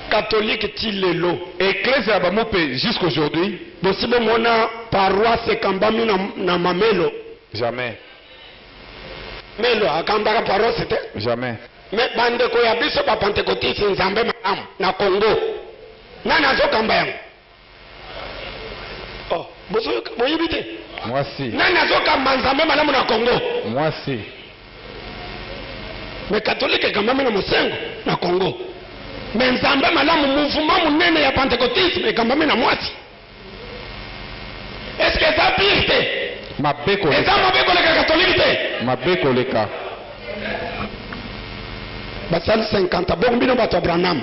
Catholique ti lelo.
eklese ya bamupe jusqu'aujourd'hui
Bosibo mona paroisse kambami na mamelo.
jamais.
Melo akambaka paroisse te.
jamais.
Mais bandeko ya biso ba pentecôtiste nzambe malamu na Congo. Nani azokamba yango? Oh, boyebi te.
moi si.
Nani azokamba nzambe malamu na Congo?
moi si.
Mais catholique kambami na Mosengo na Congo. Mais nzambe malamu mouvement munene ya pentecôtisme ekambami na mwasi. Est-ce que ça pire te?
mabe
Eza
koleka.
mabe koleka catholique te?
mabe koleka.
Basali 50 ans. Bon, bino bato Branham.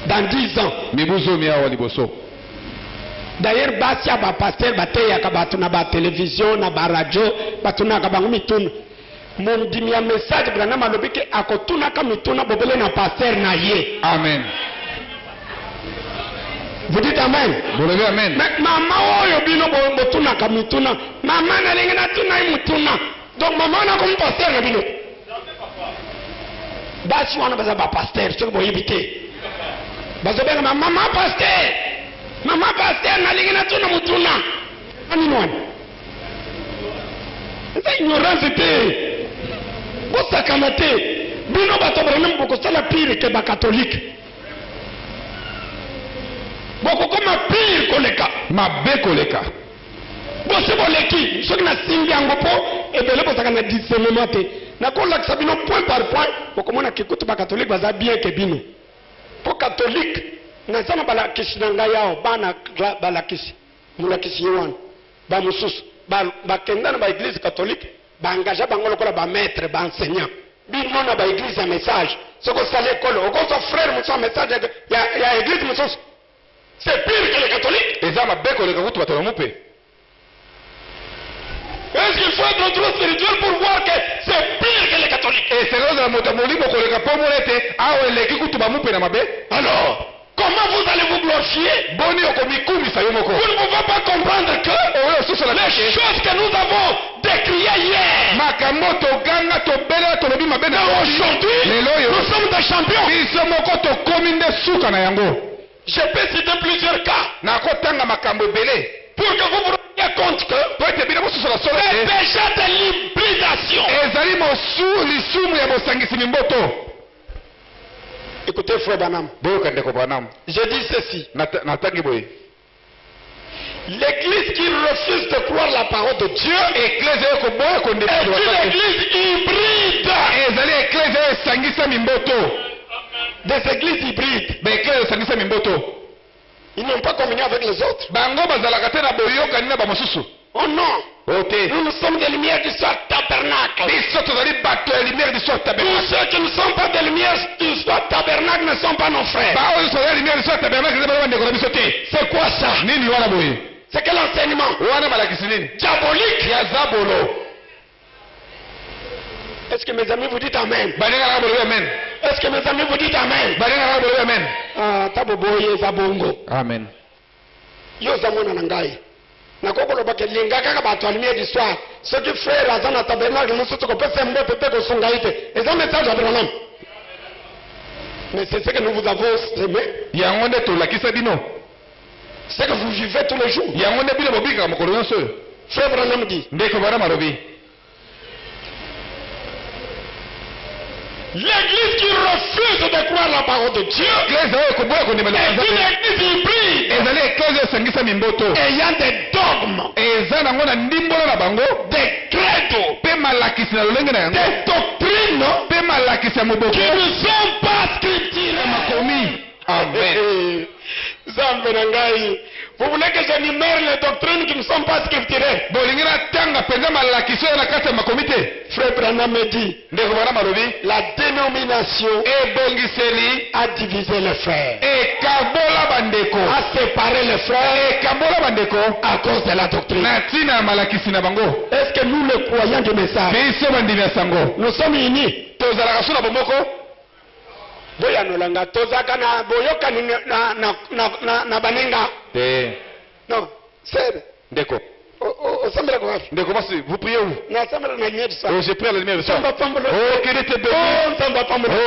Dans 10 ans.
mibu zomi awa liboso.
D'ailleurs, basia ba pasteur bateyaka bato na ba télévision na ba radio batunaka bango mituna. Mondimi ya message Branham alobi ke akotunaka mituna bobele na pasteur na ye.
amen.
Vous dites amen.
bolobi amen.
Mais mama oyo bino botunaka mituna. Mama nalingi natuna mutuna. Donc mama na comme pasteur na bino. Basi wana baza ba pasteur soki boyebi te. Bazobenga mama pasteur. Mama pasteur nalingi natuna mutuna. Ani nani? C'est ignorance te. Bosakana te. Bino bato Branham bokosala pire ke ba catholique. Bokokoma pire koleka.
mabe koleka.
Bosi boleki. Soki na simbi yango po ebele bosaka na discernement te. Nakolakisa bino point par point bokomona kikutu ba catholique baza bien ke bino. pour catholique nazana balakisi na ngai yao bana balakisi mulakisi yewana ba mususu ba kenda na ba église catholique ba engagé bango lokola ba maître ba enseignant bino na ba église ya message soko sala école okoso frère muso message ya église mususu c'est pire que les catholiques
eza mabeko leka kutu bato bamupe.
Est-ce qu'il faut être trop spirituel pour voir que c'est pire que les catholiques?
Et c'est là la moto molimo koleka po molete awe leki kutu bamupe na mabe.
Alors comment vous allez vous glorifier?
Boni okomikumisa yo moko.
Vous ne pouvez pas comprendre que les choses que nous avons décriées hier,
makamoto ganga to bela to lobi mabena
aujourd'hui nous sommes des champions.
Biso moko to kominde suka na yango.
Je peux citer plusieurs cas.
Na kotanga makambo belé.
Pour que vous vous rendiez compte que c'est déjà de l'hybridation.
Ezali mosu lisumu ya bosangisi mimboto.
Écoutez frère Branham.
Boyoka ndeko Branham.
Je dis ceci.
Natangi boye.
L'église qui refuse de croire la parole de Dieu est une église hybride.
Ezali eklezia esangisa mimboto.
Des églises hybrides.
Ba eklezia esangisa mimboto.
Ils n'ont pas communion avec les autres.
Bango bazalaka te na boyoka ni na bamosusu.
Oh non.
Okay.
Nous sommes des lumières du soir tabernacle.
Biso tozali bato ya lumière du soir tabernacle.
Tous ceux qui ne sont pas des lumières du soir tabernacle ne sont pas nos frères.
Ba oyo tozali lumière du soir tabernacle ne ba ndeko na biso te.
C'est quoi ça?
Nini wana boye?
C'est quel enseignement?
Wana balakisi nini?
Diabolique.
Ya zabolo.
Est-ce que mes amis vous dites amen?
Balinga na bolo amen.
Est-ce que mes amis vous dites amen?
Balinga na bolo amen.
Ah, taboboye zabongo.
Amen.
Yo zamona na ngai. Na kokolo bakelinga kaka bato alimie du soir. Ce qui frère azana tabernacle mususu ko pesa mbo tete ko sungaite. Et ça message à Branham. Mais c'est ce que nous vous avons semé.
Yango nde tolakisa bino.
C'est que vous vivez tous les jours.
Yango nde bino bobika mokolo nyonso.
Frère Branham dit.
Ndeko Branham alobi.
L'église qui refuse de croire la parole de Dieu est une église hybride ayant des dogmes, des credos, des doctrines qui ne sont pas scripturales.
Amen.
Vous voulez que j'énumère les doctrines qui ne sont pas scripturales? Frère Branham me dit, la dénomination a divisé les frères, a séparé les frères à cause de la doctrine. Est-ce que nous, les croyants du message, nous sommes unis? Boyanolanga tozaka na boyoka na banenga. Non, c'est
Ndeko.
Osambela kwa wapi?
Ndeko basi, vous priez où?
Na sambela na lumière du soir.
Oh, j'ai prié à la lumière du soir.
Oh,
qu'elle était bénisse.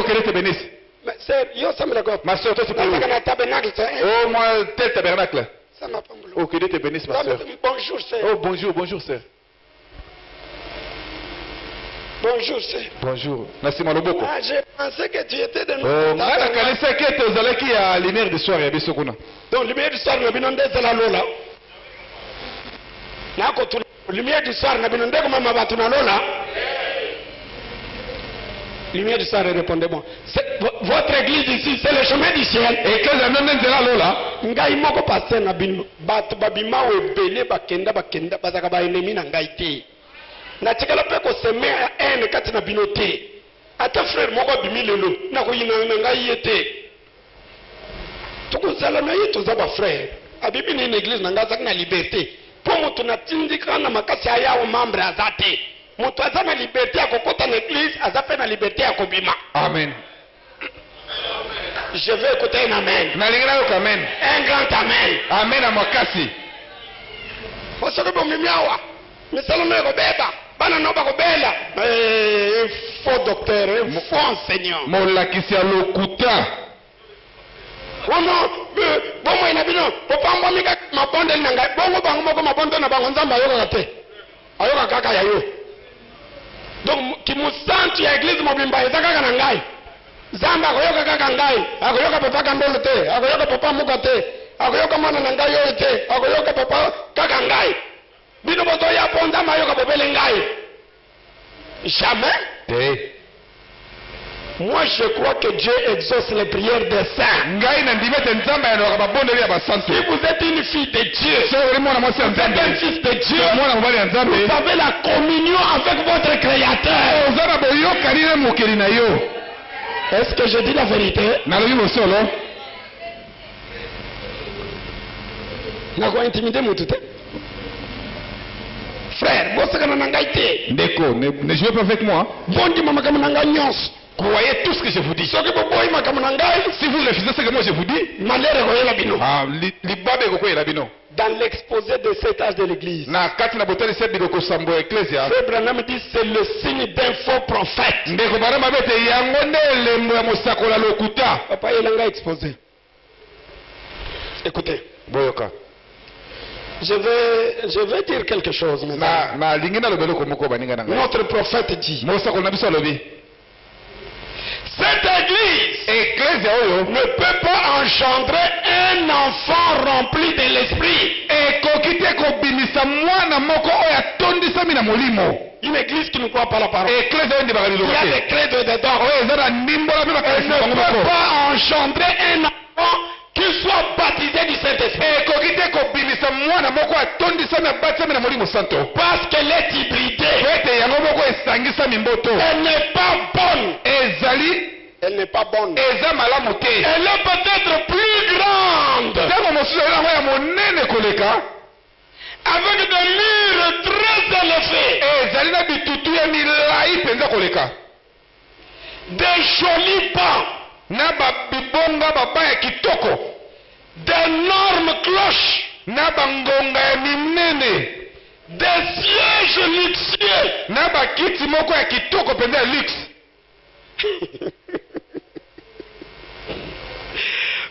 Oh, qu'elle était bénisse.
Mais c'est yo sambela kwa wapi?
Ma soeur, toi tu pries où?
Na tabernacle ça.
Oh, moi tel tabernacle.
Ça m'a pas mboulou.
Oh, qu'elle était bénisse ma soeur.
Bonjour sœur.
Oh, bonjour, bonjour sœur.
Bonjour sœur.
Bonjour. Merci Maloboko.
Ah, j'ai pensé que tu étais de nous.
Oh, ngana kanisa kete ozalaki ya lumière du soir ya biso kuna.
Donc lumière du soir na binonde zela lola. Nako tu lumière du soir na binonde ko mama batu na lola. Lumière du soir répondez-moi. Votre église ici c'est le chemin du ciel.
Et que la même zela lola.
Ngai moko passer na bino. Batu babima ebele bakenda bazaka ba ennemi na ngai te. Na tikala pe ko seme ene kati na bino te. Ata frère moko bimi lelo na ko yina na ngai yete. Tukozala na yetu za ba frère. Abibi ni église na ngaza na liberté. Po mutu na tindika na makasi aya o membre azate. Mutu aza na liberté akokota na église azape na liberté akobima.
Amen.
Je vais écouter un amen.
Na lingana ko amen.
Un grand amen.
Amen à makasi.
Osoko bomimiawa. Misalo na ko beba. Bana no bakobela. Un faux docteur, un faux enseignant.
Molakisi ya lokuta.
Wono bomo ina bino popambo mika mabonde nanga bongo bango moko mabonde na bango nzamba ayoka te. Ayoka kaka ya yo. Donc ki musantu ya église mobimba ezaka kana ngai. Zamba akoyoka kaka ngai, akoyoka papa kambolo te, akoyoka papa muka te, akoyoka mwana na ngai yo te, akoyoka papa kaka ngai. Bino boto ya ponda mayoka bobele ngai. Jamais. Moi, je crois que Dieu exauce les prières des saints.
ngai nandimi ete nzambe ayanoka babondeli ya basantu.
Si vous êtes une fille de Dieu,
soki oli mwana mwasi ya
vous êtes un
nzambe,
fils de Dieu,
mwana mobali ya nzambe,
vous avez la communion avec votre Créateur.
oza na boyokani na mokeli na yo.
Est-ce que je dis la vérité?
nalobi bosolo.
Nako intimider mutu te. Frère, bosakana na ngai te.
Ndeko, ne jouez pas avec moi.
Bondima makambo na ngai nyonso.
Croyez tout ce que je vous dis.
Soki boboyi makambo na ngai,
Si vous refusez ce que moi je vous dis,
malheur ekoyela bino.
libabe ekokweyela bino.
Dans l'exposé de cet âge de l'église,
Na kati na botalisi ya biloko sambo ya eklesia,
Frère Branham dit c'est le signe d'un faux prophète.
ndeko bana mabe ete yango nde elembo ya mosakola lokuta.
Papa yelanga exposé. Écoutez,
Boyoka.
je vais dire quelque chose maintenant.
Na lingi na lobelo komoko baninga na ngai.
Notre prophète dit,
Mosakola na biso alobi.
cette église
Eklesia oyo
ne peut pas engendrer un enfant rempli de l'esprit.
ekoki te kobimisa mwana moko oyo atondisami na molimo.
Une église qui ne croit pas la parole.
Eklesia oyo ndibaka
Il y
liloba
a des
te.
credos dedans.
Oyo eza na ndimbola mpe
Elle
makanisi
ne
bango
peut
moko.
pas engendrer un enfant qui soit baptisé du Saint-Esprit.
Ekoki te kobimisa mwana moko atondisami abatisami na molimo santo.
Parce qu'elle est hybridée.
Po ete yango moko esangisami mboto.
Elle n'est pas bonne. Elle n'est pas bonne.
eza malamu te.
Elle est peut-être plus grande.
ntango mosusu ezali yango ya monene koleka.
Avec des murs très élevés.
ezali na bitutu ya milai mpenza koleka.
Des jolis bancs.
na bibonga baba ya kitoko.
D'énormes cloches.
na bangonga ya minene.
Des sièges luxueux.
na bakiti moko ya kitoko mpenza ya luxe.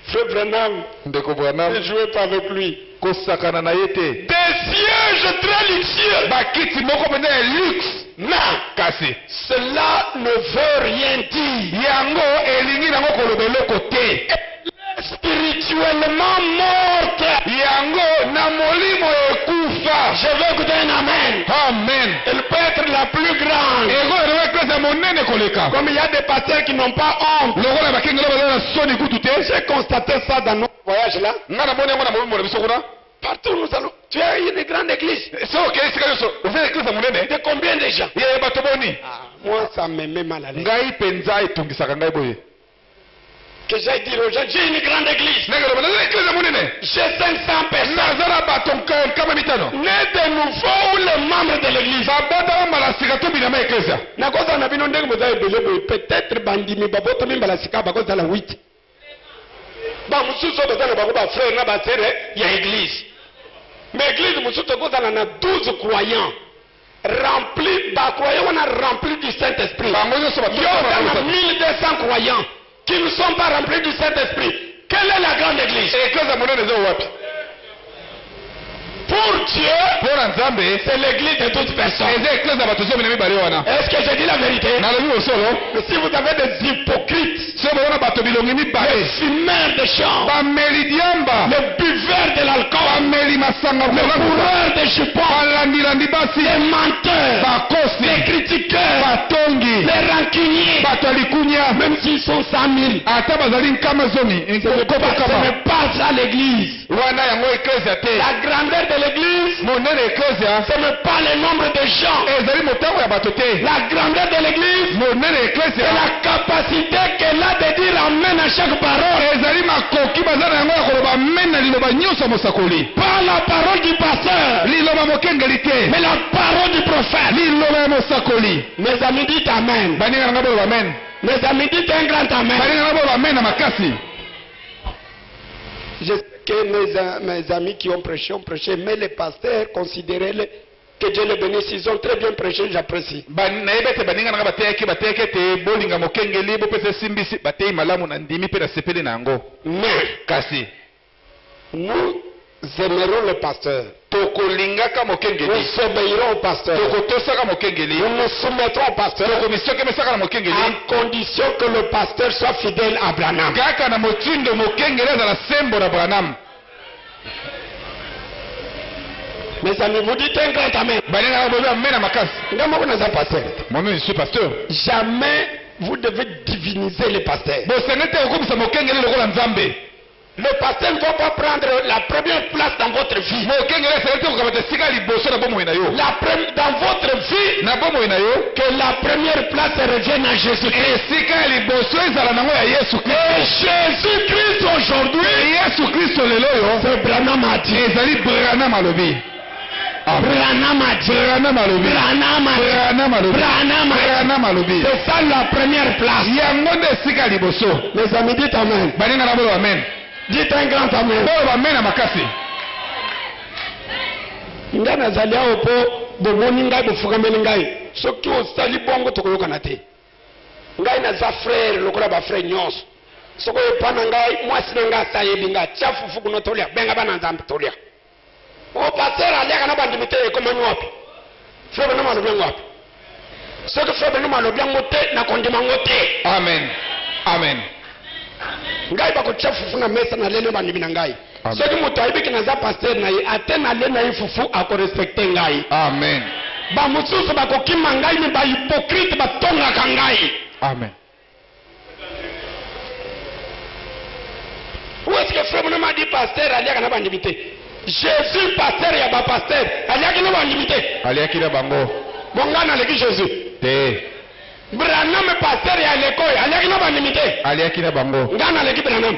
Frère Branham,
ndeko Branham,
ne jouez pas avec lui.
kosakana na ye te.
Des sièges très luxueux.
bakiti moko mpenza ya luxe.
Mais
kasi
cela ne veut rien dire.
yango elingi nango koloba eloko te.
Spirituellement morte.
yango na molimo ekufa.
Je veux écouter un amen.
amen.
Elle peut être la plus grande.
ekoyelema eklese ya monene koleka.
Comme il y a des pasteurs qui n'ont pas honte.
lokola bakengela bazala na soni kutu te.
J'ai constaté ça dans notre voyage là.
nga namoni yango na mobimbo na biso kuna.
Partout nous allons. Tu as une grande église.
so okei esika nyonso oza eklese ya monene.
De combien de gens?
ye bato boni.
Moi ça me met mal à l'aise.
ngai mpenza etungisaka ngai boye.
Que j'aille dire aux gens, j'ai une grande église.
ndenge loba naza eklese ya monene.
J'ai 500 personnes.
naza na bato nkama mitano.
Nés de nouveau ou les membres de l'église.
babotama mbala sika to binama eklesa.
nakoza na bino ndenge boza ebele boye peut-être bandimi babotami mbala sika bakozala 8 bamosusu oyo baza na bango bafrère na basere ya église mais église mosusu ekozala na 12 croyants rempli bacroyant wana rempli du Saint-Esprit.
bango nyonso
Yo oza na 1200 croyants qui ne sont pas remplis du Saint-Esprit. Quelle est la grande église?
eklese ya monene eza wapi?
Pour Dieu,
mpo na nzambe
c'est l'église de toutes personnes.
eza eklese ya bato zomi na mibale wana.
Est-ce que je dis la vérité?
nalobi bosolo.
Mais si vous avez des hypocrites,
so bona bato bilongi
les
mibale.
fumeurs de champs,
bameli diamba.
les buveurs de l'alcool,
bameli masanga
les
kolamusa.
coureurs de jupons,
balandilandi basi.
les menteurs, les
bakosi.
critiqueurs,
batongi.
les rancuniers,
bato ya likunya.
même s'ils sont 100 000.
ata bazali nkama zomi.
Ce n'est pas ça l'église.
wana yango eklese te.
La grandeur de l'église,
monene eklese
ce n'est pas le nombre de gens.
ezali motango ya bato te.
La grandeur de l'église,
monene eklese
c'est la capacité qu'elle a de dire amen à chaque parole.
ezali makoki baza na yango ya koloba amen na liloba nyonso ya mosakoli.
Pas la parole du pasteur,
liloba mokengeli te.
mais la parole du prophète.
liloba ya mosakoli.
Mes amis, dites amen.
baninga nanga boloba amen.
Mes amis, dites un grand amen.
baninga nanga boloba amen na makasi.
Je sais que mes amis qui ont prêché, mais les pasteurs, considérez-les, que Dieu les bénisse, ils ont très bien prêché, j'apprécie.
nayebi ete baninga nanga bateyaki ete bolinga mokengeli bopesa esimbisi bateyi malamu na ndimi mpe nasepeli na yango.
Mais,
kasi
nous aimerons le pasteur.
tokolingaka mokengeli.
Nous obéirons au pasteur.
tokotosaka mokengeli.
Nous nous soumettrons au pasteur.
tokomisiokemisaka na mokengeli.
À condition que le pasteur soit fidèle à Branham.
kaka na motindo mokengeli azala sembo na Branham.
Mes amis, vous dites un grand amen.
baninga nanga boloba amen na makasi.
Moi, je suis pasteur.
moi-même je suis pasteur.
Jamais vous devez diviniser les pasteurs.
bosengete okomisa mokengeli lokola nzambe.
Le pasteur ne va pas prendre la première place dans votre vie.
mokengeli esengete kokamata esika liboso na bomoi na yo.
Dans votre vie,
na bomoi na yo,
que la première place revienne à Jésus-Christ.
esika ya liboso ezala nango ya yesu
Et
kristo.
Jésus-Christ aujourd'hui,
yesu kristo lelo oyo
c'est Branham a dit.
ezali Branham alobi.
Branham a dit.
Branham alobi.
Branham a dit.
Branham alobi.
Branham a dit.
Branham alobi.
C'est ça la première place.
yango nde esika ya liboso.
Les amis, dites amen.
baninga na bolo amen.
Dites un grand amen.
bolo bamen na makasi.
Nga nazali awo po bomoni ngai bofukameli ngai soki osali bongo tokoyokana te. Ngai naza frère lokola bafrère nyonso. Soko epana ngai mwasi na ngai asayebi ngai tia fufu kuno tolia benga bana nzambe tolia. O pasteur aliaka na bandimi te ekomani wapi? Frère na malobi yango wapi? Soki frère na malobi yango te na kondima ngo te.
Amen. Amen.
Ngai bakotia fufu na mesa na lele bandimi na ngai.
Amen.
Soki moto ayebiki naza pasteur na ye ate na le na ye fufu akorespecte ngai.
Amen.
Bamosusu bakokima ngai me bahypocrite batongaka ngai.
Amen.
Où est-ce que frère m'a dit pasteur aliaka na bandimité? Jésus pasteur ya ba pasteur aliaki na bandimité.
aliaki na bango
Bongana leki Jésus.
te.
Branham pasteur ya l'école aliaki na bandimité.
aliaki na bango.
Ngana leki Branham.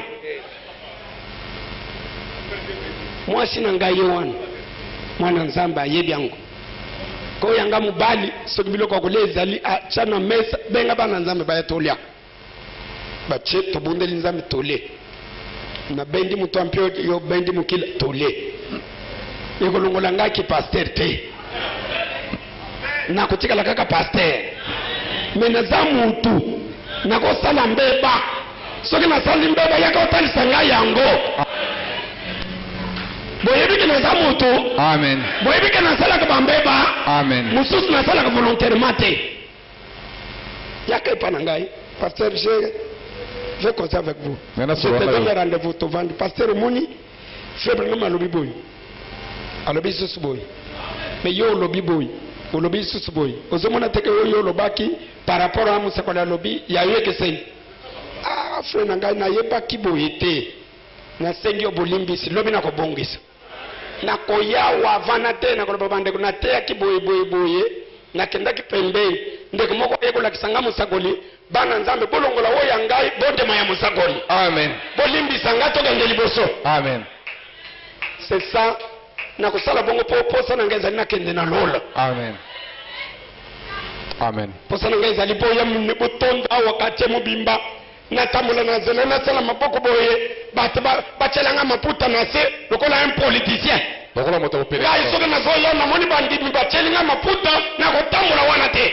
Moi sina ngai wana. Mwana nzamba yebi yango. Ko yanga mubali soki biloko kolezali achana mesa benga bana nzambe bayatolia. Bache tobundeli nzambe tole. Na bendi mutu ampio yo bendi mukila tole. Ekolongola ngaki pasteur te. Na kutikala kaka pasteur. Mena za mutu na ko sala mbeba. Soki na sali mbeba yaka otalisa ngai yango. Boyebiki na za mutu.
Amen.
Boyebiki na sala ka mbeba.
Amen.
Mususu na sala ka volontairement te. Yaka epana ngai. Pasteur je vais causer avec vous. Je te donne le rendez-vous au vendredi. Pasteur Mouni, faible nom à l'obi boy. À l'obi sous boy. Mais yo l'obi boy. Au lobby sous boy. Aux hommes teke yo lobaki par rapport à mon secondaire lobby, il y a eu que c'est. Ah, frère Nanga, na yeba ki boyete. Na sengi yo bolimbisi, lobby na ko bongisa. Na koya wa vanate na ko babande na te ki boye. Na kenda ki pembe. Ndeko moko yeko la kisanga musagoli. Bana nzambe bolongola wo yangai bonde maya musagoli.
Amen.
Bolimbi sangato gende liboso.
Amen.
C'est ça. Na kusala bongo po sana ngeza na kende na lola.
Amen. Amen.
Po sana ngeza lipo ya mne botonda wakati mubimba. Na tamula na zela na sala maboko boye. Bachelanga maputa na se lokola un politicien.
Lokola moto opere.
Ga isoka na zoyo na moni bandi bachelinga maputa na kotamula wana te.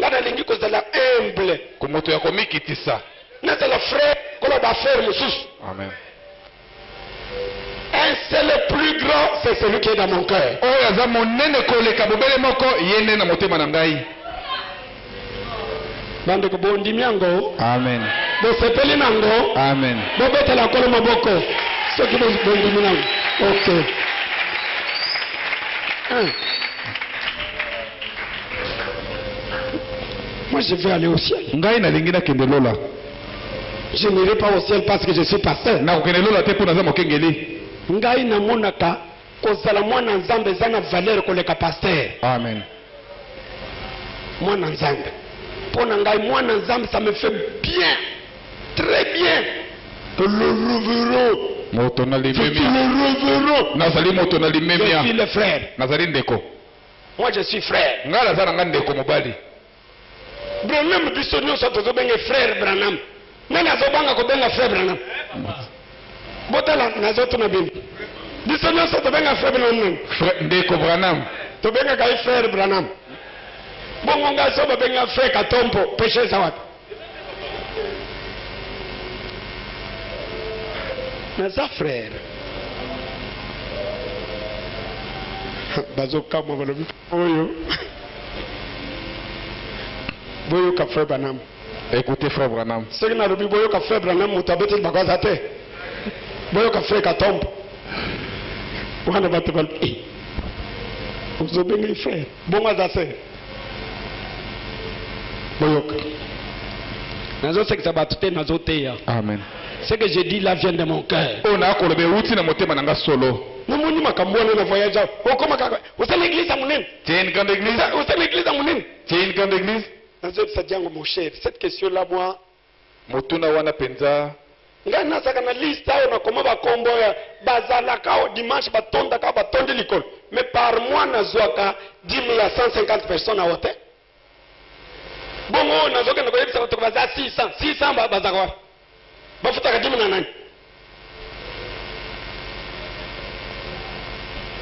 Ngada lingi ko zala humble.
Kumoto ya komikitisa.
Na zala frère kolo ba frère mususu.
Amen.
Un c'est le plus grand, c'est celui qui est dans mon cœur.
Oyo aza monene koleka bobele moko yende na motema na ngai.
Bande ko bondi miango.
Amen.
Bo sepeli nango.
Amen.
Bo betela kolo maboko. Ce qui bondi miango. OK. Moi je vais aller au ciel.
Ngai na lingi na kende lola.
Je n'irai pas au ciel parce que je suis pasteur.
Na kokende lola te pona za mokengeli.
Ngai na monaka kozala mwana nzambe zana valeur koleka pasteur.
Amen.
Mwana nzambe. Pona ngai mwana nzambe ça me fait bien. Très bien. Le reverend.
Moto na
Je suis
limemia.
le reverend.
Nazali moto na
Je suis
limemia.
le frère.
Nazali ndeko.
Moi je suis frère.
Nga nazala nga ndeko mobali.
Branham biso nyonso tozobenge frère Branham. Nani azobanga kobenga frère Branham? Botala nazotuna bino. Biso nyonso tobenga frère Branham.
Ndeko Branham.
Tobenga kai frère Branham. Bongo nga so babenga frère Katompo, péché za wapi? Naza frère. Bazoka mo balobi oyo. Boyo ka frère Branham.
Écoutez frère Branham.
Soki na lobi boyo ka frère Branham mutabeti bakaza te. Boyo ka frère Katompo. Wana bato bal ozobenga frère. Bongo za se. Boyoka.
Amen.
Ce que je dis là vient de mon cœur.
Ona kolobe uti na motema nanga solo.
Nous na voyage. Vous êtes l'église à Mounine.
Tu es une grande église?
Vous êtes l'église à Mounine.
Tu es une grande église?
Mon cher, cette question-là, moi.
Motuna wana penza.
Nga nasaka na liste ayo na koma ba kombo ya bazalaka o dimanche batonda ka batonde likolo. Mais par mois nazwaka 10 000 à 150 personnes à hôtel. Bongo nazoka na koyebisa ko baza 600 bazaka. Bafutaka 10 000 na nani?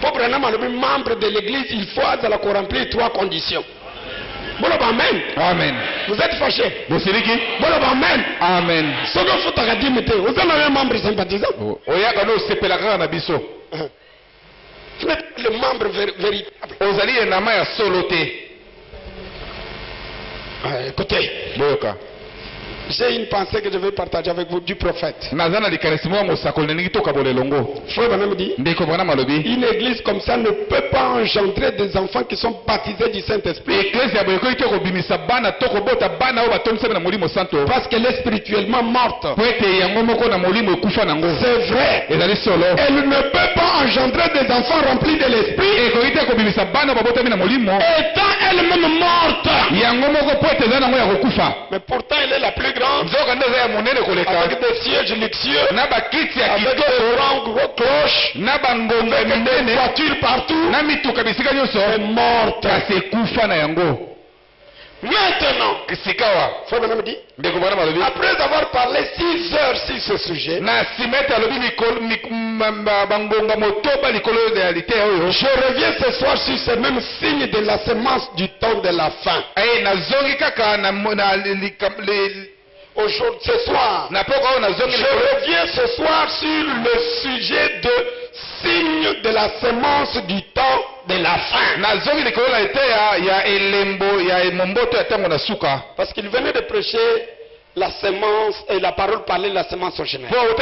Pour prendre un membre de l'église, il faut remplir 3 conditions. Bon, amen.
Amen.
Vous êtes fâché.
Vous savez qui?
Bon, amen.
Amen.
Ce que vous avez dit, vous êtes un membre sympathisant.
Oya kano sepelaka na biso.
Vous êtes le membre véritable.
Ozali enama ya solo te.
Écoutez.
Boyoka.
J'ai une pensée que je vais partager avec vous du prophète.
Nazana likanisimo mosakol nengi toka bolelongo.
Frère Branham dit,
Ndeko Branham alobi.
Une église comme ça ne peut pas engendrer des enfants qui sont baptisés du Saint-Esprit.
Église ya boyeko ite kobimisa bana toko bota bana o batonisa na molimo santo.
Parce qu'elle est spirituellement morte.
Poete yango moko na molimo ekufa nango.
C'est vrai.
Ezali solo.
Elle ne peut pas engendrer des enfants remplis de l'esprit.
Eko ite kobimisa bana babota na molimo.
Étant elle-même morte.
Yango moko poete ezana ngo ya kokufa.
Mais pourtant elle est la plus grande.
Nzoka ndeza ya monene koleka.
Avec des sièges luxueux.
Na bakiti ya
avec
kitoko.
des grands cloches.
Na bangonga minene.
Des voitures partout.
Na mituka bisika nyonso.
Elle est morte.
Kasi ekufa na yango.
Maintenant,
Sikawa.
Frère Branham dit, après avoir parlé 6 heures sur ce sujet, je reviens ce soir sur ce même signe de la semence du temps de la fin. Aujourd'hui, ce soir, je reviens ce soir sur le sujet de signe de la semence du temps de la fin. Parce qu'il venait de prêcher la semence et la parole parlait de la semence originelle. Pendant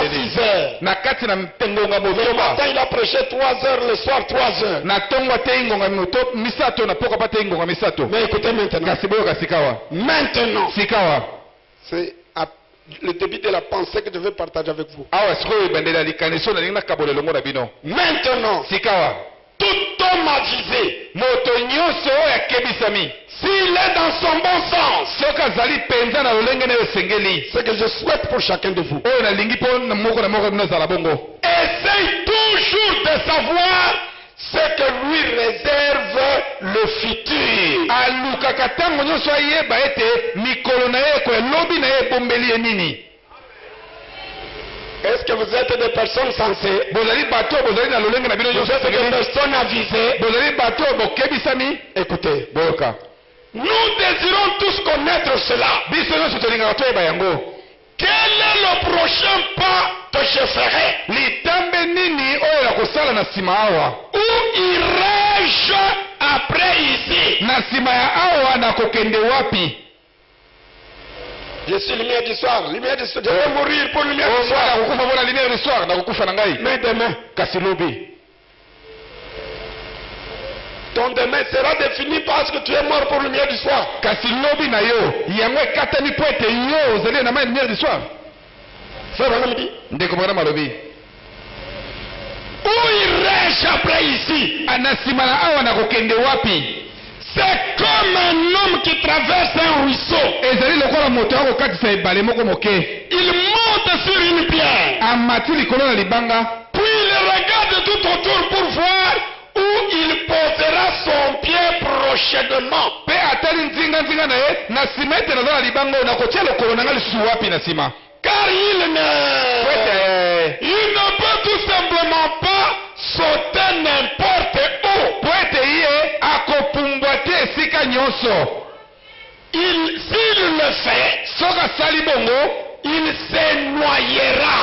6 heures. Le matin il a prêché 3 heures, le soir 3 heures. Mais écoutez maintenant. Maintenant. C'est le début de la pensée que je vais partager avec vous. Maintenant. Tout homme avisé, s'il est dans son bon sens, ce que je souhaite pour chacun de vous, essaye toujours de savoir ce que lui réserve le futur. Est-ce que vous êtes des personnes sensées? Vous êtes des personnes avisées? Écoutez, nous désirons tous connaître cela. Quel est le prochain pas que je ferai? Où irai-je après ici? Je suis lumière du soir. Je vais mourir pour lumière du soir. Mais demain, ton demain sera défini parce que tu es mort pour lumière du soir. Frère Branham dit, où irai-je après ici? C'est comme un homme qui traverse un ruisseau. Il monte sur une pierre. Puis il regarde tout autour pour voir où il posera son pied prochainement. Car il ne peut tout simplement pas sauter n'importe où. S'il le fait, il se noyera.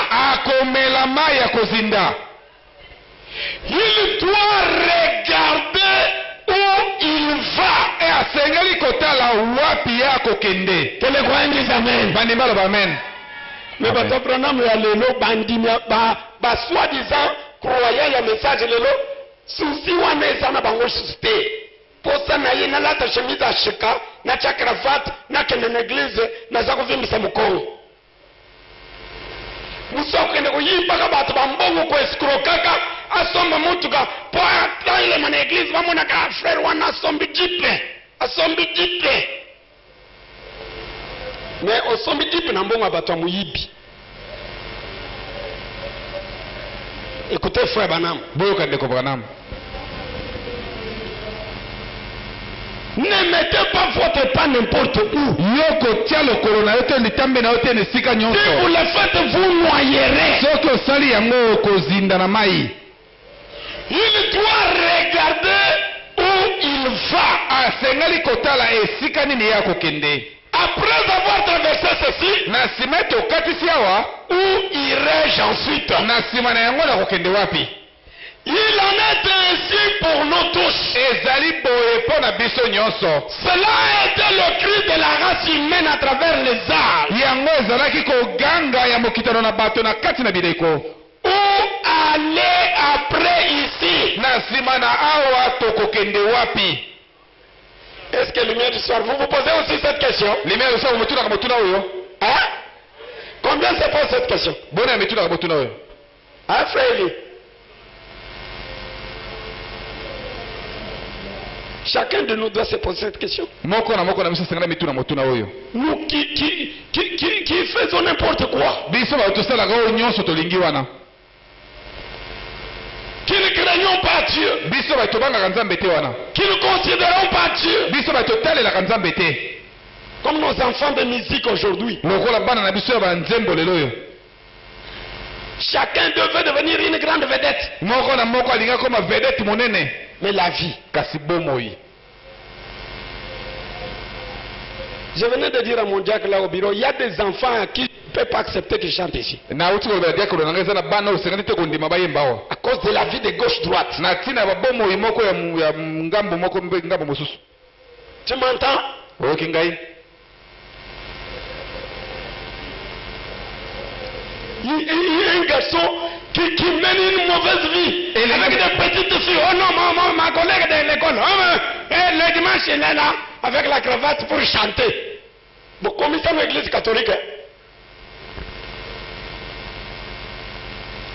Il doit regarder où il va. Que les croyants disent Amen. Mais soi-disant croyant ya message lelo souci wana eza na bango suspe posa na ye nalata chemise ashika na cha cravate na kende na église na za kuvimbisa mukongo musokende kuyimbaka bato bambongo ko eskrokaka asomba mutuka po ata ile mana église bamona ka frère wana asombi jipe mais osombi jipe na mbongo bato muyibi. Écoutez frère Branham.
Boyoka ndeko Branham.
Ne mettez pas votre pas n'importe où.
Yoko tia le corona yote litambe na yote ne sika nyonso.
Si vous le faites, vous noyerez.
Soki osali yango kozinda na mai.
Il doit regarder où il va.
Asengali kotala esika nini ya kokende.
Après avoir traversé ceci,
na sima tokatisi awa,
où irai-je ensuite?
Na sima na yango na kokende wapi?
Il en est ainsi pour nous tous.
Ezali boye pona biso nyonso.
Cela a été le cri de la race humaine à travers les âges.
Yango ezalaki koganga ya mokitano na bato na kati na bideko.
Où aller après ici?
Na sima na awa tokokende wapi?
Est-ce que lumière du soir, vous vous posez aussi cette question?
Lumière du soir, vous me motuna oyo.
Hein? Combien se pose cette question?
Bona metuna motuna oyo.
Hein, frère? Chacun de nous doit se poser cette question.
Moko na misa sengana mituna motuna oyo.
Nous qui faisons n'importe quoi.
Biso ba tosala ga nyonso tolingi wana.
Qui ne craignons pas Dieu.
Biso ba tobanga nzambe te wana.
Qui ne considérons pas Dieu.
Biso ba totale la nzambe te.
Comme nos enfants de musique aujourd'hui.
Lokola bana na biso ba nzembo lelo yo.
Chacun devait devenir une grande vedette.
Moko na moko alinga koma vedette monene.
Mais la vie.
Kasi bomoi.
Je venais de dire à mon diacre là au bureau, il y a des enfants qui ne peuvent pas accepter qu'ils chantent ici.
À
cause de la vie de gauche-droite. Tu m'entends? Il y a un garçon qui mène une mauvaise vie. Et avec des petites filles. Oh non, ma collègue de l'école. Le dimanche, il est là avec la cravate pour chanter. Bon, comme ça, l'église catholique.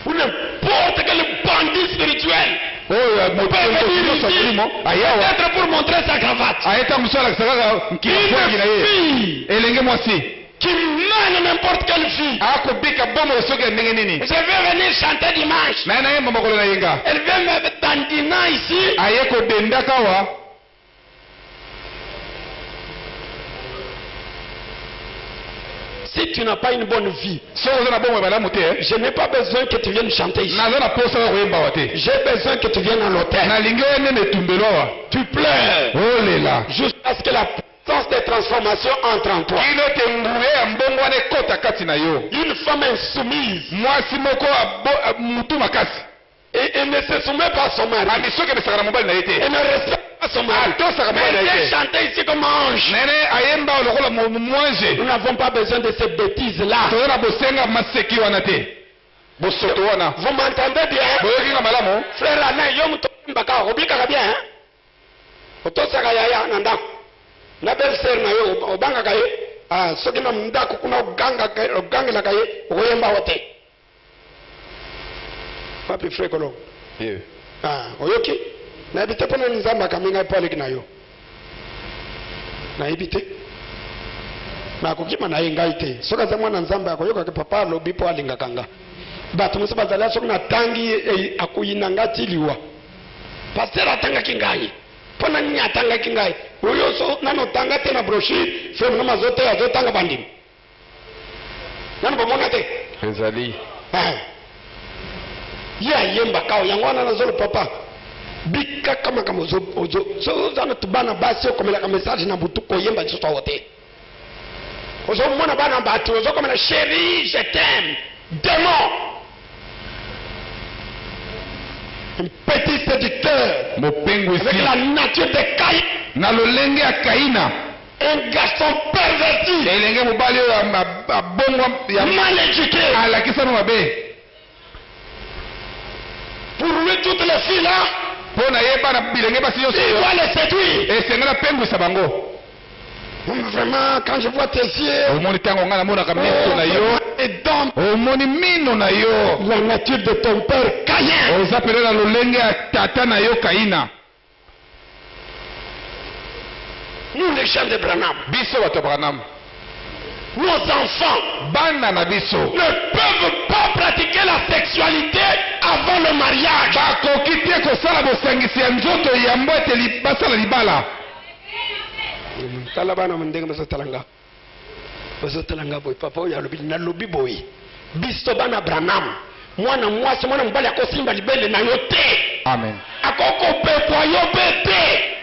Ou n'importe quel bandit spirituel. Peut-être pour montrer sa cravate. Une fille qui mène n'importe quelle fille. Je vais venir chanter dimanche. Elle vient me dandiner ici. Si tu n'as pas une bonne vie, je n'ai pas besoin que tu viennes chanter ici. J'ai besoin que tu viennes à l'hôtel. Tu pleures jusqu'à ce que la puissance de transformation entre en toi. Une femme insoumise. Et ne se soumet pas à son mari. Et ne respecte pas son mari. Mais viens chanter ici comme ange. Nous n'avons pas besoin de ces bêtises-là. Vous m'entendez bien? Frère Alain, bien. La belle-sœur na yo obanga kaye soki na ndako kuna ogangela kaye okoyemba wote. Papi frère kolo. Oyoki na ebite pona nzamba kaminga pale kina yo. Na ebite. Na kokima na yenga ite. Soka za mwana nzamba akoyoka ke papa lobi po alinga kanga. Batu musa bazala soki na tangi akuyinanga tiliwa. Pasteur atanga kingai. Pona nyatanga kingai. Oyo so nano tanga te na brochure femme na mazote ya zotanga bandim. Nano bomona te.
Ezali.
Ya yemba kao yangwana na zolo papa. Bika kama ozo so zana tubana basi okomela ka message na butuko yemba tsoto wote. Ozo mona bana batu ozo komela chérie, je t'aime. Démon. Un petit séducteur avec la nature de Caïn. Un garçon perverti. Mal éduqué. Pour lui, toutes les filles là,
mpo na ye bana bilenge basi nyonso
Il doit les séduire.
esengela pengwisa bango.
Vraiment, quand je vois tes yeux,
omoni ntango ngai namonaka miso na yo
et dans
omoni mino na yo
la nature de ton père Caïn.
oza pele na lolenge ya tata na yo Kaina.
Nous, les gens de Branham,
biso bato ya Branham
nos enfants
bana na biso
ne peuvent pas pratiquer la sexualité avant le mariage.
bakoki te kosala bosangisi ya nzoto yambo ete basala libala.
Tala bana ndenge bazotalanga boy papa oyo alobi nalobi boy biso bana Branham mwana mwasi mwana mobali akosimba libele na yo te.
Amen.
Akokopekwa yo pe te.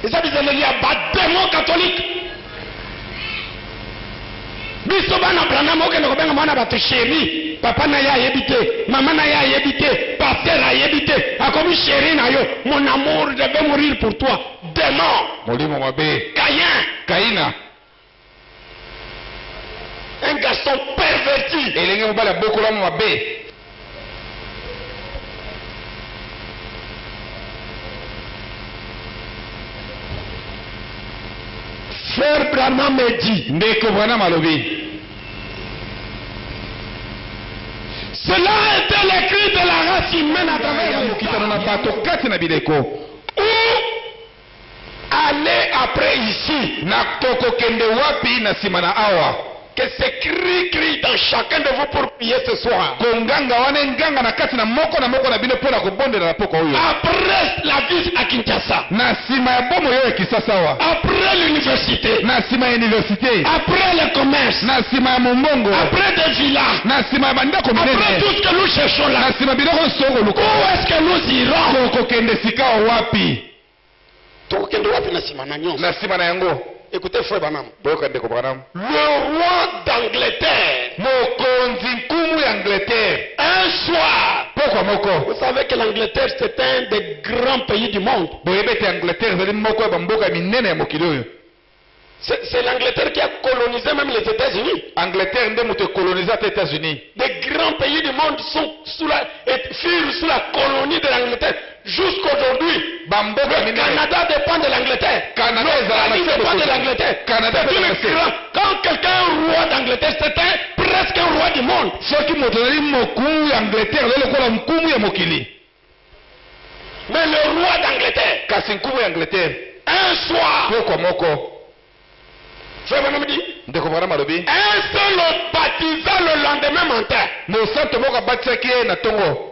eza bizeleli ya bademo catholique. Biso bana Branham okende kobenga mwana bato chéri, papa na ye ayebi te, mama na ye ayebi te, paster ayebi te, akomi chéri na yo, mon amour je vais mourir pour toi. Démon.
molimo mabe Kaina,
un garçon perverti.
elenge mobali abokolamu mabe.
Frère Branham me dit,
ndeko Branham alobi
cela était l'écrit de la race humaine à travers
ya mokitano na bato kati na bileko
où aller après ici.
na tokokende wapi na nsima na awa.
Que c'est cri dans chacun de vous pour prier ce soir.
konganga wana enganga na kati na moko na bino mpo na kobondela na poko oyo.
Après la vie à Kinshasa,
na nsima ya bomo yo ya Kisasa awa,
après l'université,
na nsima ya université,
après le commerce,
na nsima ya mombongo,
après des villas,
na nsima ya bandako
après
minene,
tout ce que nous cherchons là,
na nsima biloko nyonso koluka,
où est-ce que nous irons?
tokokende sika wapi?
Na
na nsima na yango.
écoutez frère Branham,
boyoka ndeko Branham,
le roi d'Angleterre,
mokonzi nkumu ya Angleterre,
un soir,
pokwa moko.
vous savez que l'Angleterre c'est un des grands pays du monde.
boyebi ete Angleterre ezali moko ya bamboka minene ya mokili oyo.
C'est l'Angleterre qui a colonisé même les États-Unis.
Angleterre nde moto ekolonize ata États-Unis.
Des grands pays du monde furent sous la colonie de l'Angleterre jusqu'aujourd'hui.
bamboka
Le
minene.
Canada dépend de l'Angleterre.
Canada
L'Australie dépend de l'Angleterre.
Canada
C'est
dépend
une
de
grande- Quand quelqu'un est un roi d'Angleterre, c'est presque un roi du monde.
soki moto azali mokumu ya Angleterre azali lokola nkumu ya mokili.
Mais le roi d'Angleterre,
kasi nkumu ya Angleterre
un soir,
pokwa moko.
frère Branham dit,
ndeko Branham alobi
un seul le baptisa le lendemain matin.
mosantu moko abatisaki ye na ntongo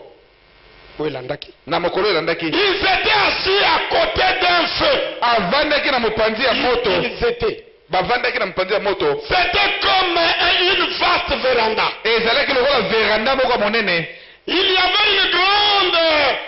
na mokolo elandaki.
Ils étaient assis à côté d'un feu.
avandaki na mopanzi ya moto.
Ils étaient.
bavandaki na mopanzi ya moto.
C'était comme une vaste véranda.
ezalaki lokola veranda moko ya monene.
Il y avait une grande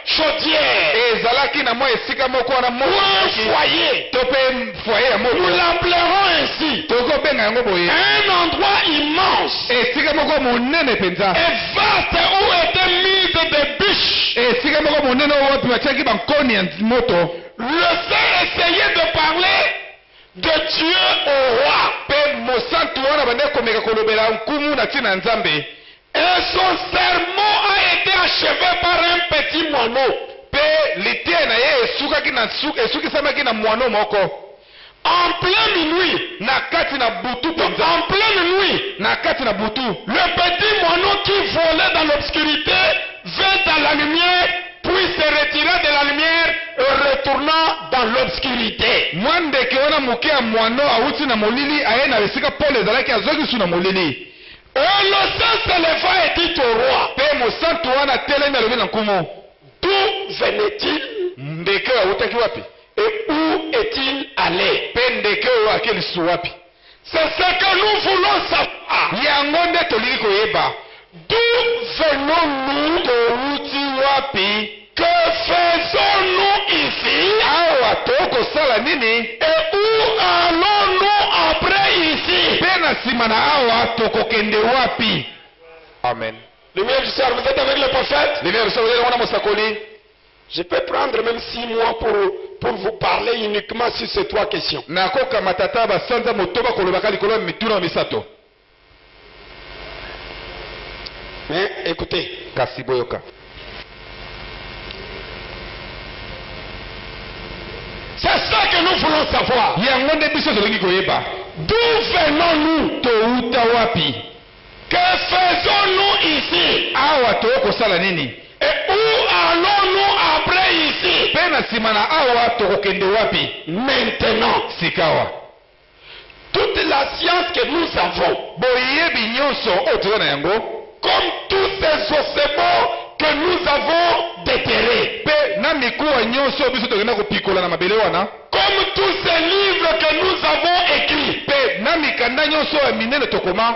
chaudière.
ezalaki na mwa esika moko wana
Ou un foyer.
to mpe foyer ya
Nous
moto.
l'appellerons ainsi.
tokobenga yango boye.
Un endroit immense
esika moko monene mpenza.
et vaste où étaient mises des bûches.
esika moko monene oyo wapi batiaki bankoni ya moto.
Le fait essayait de parler de Dieu au roi.
mpe mosantu wana bande komeka kolobela nkumu na ntina ya Nzambe.
Et son sermon a été achevé par un petit moineau.
mpe litie na ye esukisamaki na mwano moko.
En plein minuit.
na kati na butu mpenza.
En pleine nuit.
na kati na butu.
Le petit moineau qui volait dans l'obscurité vint à la lumière, puis se retira de la lumière et retourna dans l'obscurité.
mwa ndeke wana moke ya mwano awuti na molili aye na esika pole ezalaki azwaki su na molili.
Et le saint se leva et dit au roi,
mpe mosantu wana atelemi alobi na nkumu.
d'où venait-il
ndeke oyo awutaki wapi?
et où est-il allé?
mpe ndeke oyo ake lisusu wapi?
C'est ce que nous voulons savoir.
yango nde tolingi koyeba.
D'où venons-nous?
towuti wapi?
Que faisons-nous ici?
awa tokosala nini?
Et où allons-nous après ici?
mpe na nsima na awa tokokende wapi? amen.
Lumière du soir, vous êtes avec le prophète?
limero so ozali wana mosakoli.
Je peux prendre même 6 mois pour vous parler uniquement sur ces 3 questions.
nakokamata ata basanza motoba kolobaka likolo ya mituna misato.
Mais écoutez,
kasi boyoka.
nous voulons savoir.
yango nde biso tolingi koyeba
D'où venons-nous?
touta wapi
Que faisons-nous ici?
awa tokosala nini
Et où allons-nous après ici?
mpe na nsima na awa tokokende wapi
Maintenant,
sikawa
toute la science que nous avons,
boyebi nyonso oyo toza na yango
comme tous ces ossements que nous avons déterrés,
mpe na mikuwa nyonso oyo biso tokenda kopikola na mabele wana
comme tous ces livres que nous avons écrits,
mpe na mikanda nyonso oyo ya minene tokoma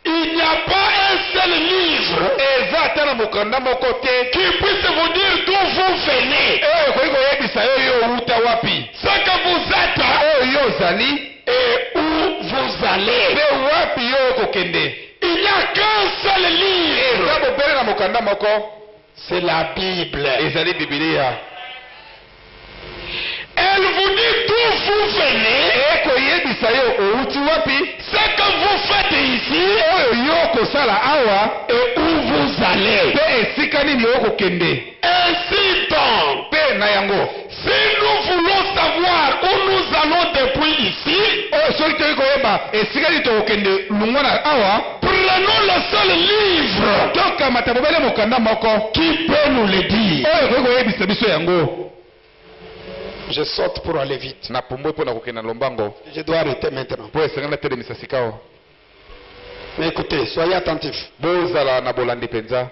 il n'y a pas un seul livre
eza ata na mokanda moko te
qui puisse vous dire d'où vous venez,
oyo ekoki koyebisa yo yo outa wapi
ce que vous êtes
oyo yo ozali
et où vous allez.
mpe wapi yo okokende
Il n'y a qu'un seul livre,
eza bobele na mokanda moko
c'est la Bible.
ezali bibilia
Elle vous dit d'où vous venez,
ekoyebisa yo outi wapi
ce que vous faites ici
oyo yo okosala awa
et où vous allez.
mpe esika nini okokende
Ainsi donc,
mpe na yango
si nous voulons savoir où nous allons depuis ici,
oyo soki toyi koyeba esika nini tokokende lungwa na awa
prenons le seul livre
tokamata bobele mokanda moko
qui peut nous le dire.
oyo ekoki koyebisa biso yango
Je saute pour aller vite.
na pumbwe mpo na kokende na lombango
Je dois arrêter maintenant.
mpo esengeli natelemisa sika awa
Mais écoutez, soyez attentifs.
bozala na bolandi mpenza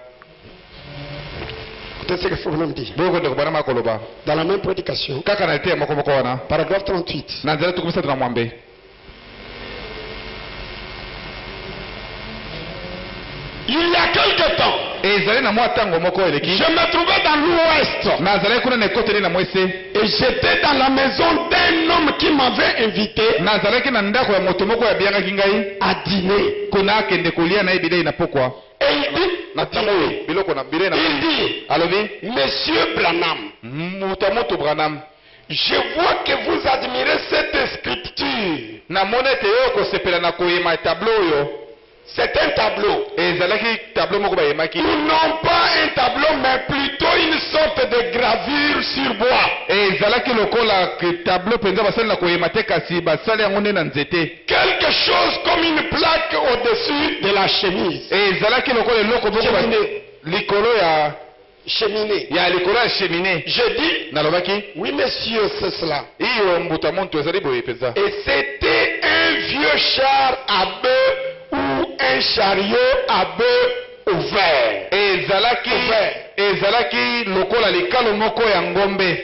Écoutez ce que Frère me dit.
bokonde kobana makoloba
Dans la même prédication,
kaka na ete ya mokomoko wana
paragraphe 38.
na nzela tuku 3 na mwambe
Il y a quelque temps,
ezali na mwa ntango moko eleki
je me trouvais dans l'ouest
nazalaki kuna na ekoteli na mwese
et j'étais dans la maison d'un homme qui m'avait invité
nazalaki na ndako ya moto moko yabiyangaki ngai
à dîner.
kuna akende kolia na ye bilei na pokwa
Et il dit,
na ntango oyo biloko na bilei na
il dit,
alobi
Monsieur Branham,
moto ya moto branam
je vois que vous admirez cette scripture.
namoni ete yo okosepela na koyema tablo oyo
C'est un tableau.
ezalaki tablo moko bayemaki
Non pas un tableau, mais plutôt une sorte de gravure sur bois.
ezalaki lokola tablo mpenza basali na koyema te kasi basali yango nde na nzete
Quelque chose comme une plaque au-dessus de la chemise.
ezalaki lokola eloko moko
Cheminée.
likolo ya
Cheminée.
likolo ya chemine
Je dis,
nalobaki
oui monsieur, c'est cela.
iyo mbuto ya monto ezali boye mpenza
Et c'était un vieux char à bœuf ou un chariot à bœuf ouvert.
ezalaki lokola likalo moko ya ngombe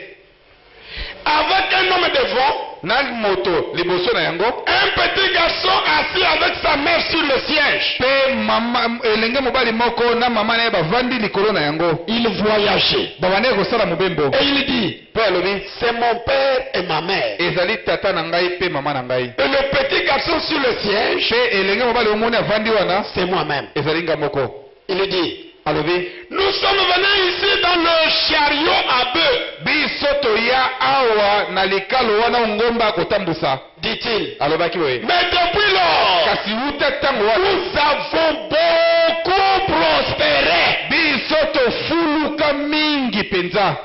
Avec un homme devant,
na moto liboso na yango
un petit garçon assis avec sa mère sur le siège.
mpe elenge mobali moko na mama na ye bavandi likolo na yango
Il voyageait.
babandeki kosala mobembo
Et il dit,
mpe alobi
c'est mon père et ma mère.
ezali tata na ngai mpe mama na ngai
Et le petit garçon sur le siège,
mpe elenge mobali omoni avandi wana
c'est moi-même.
ezali nga moko
Il dit,
alobi
nous sommes venus ici dans le chariot à bœuf,
biso toya awa na likalo wana ngomba kotambusa
dit-il.
alobaki boye
Mais depuis lors,
kasi wuta ntango wana
nous avons beaucoup prospéré.
biso tofuluka mingi mpenza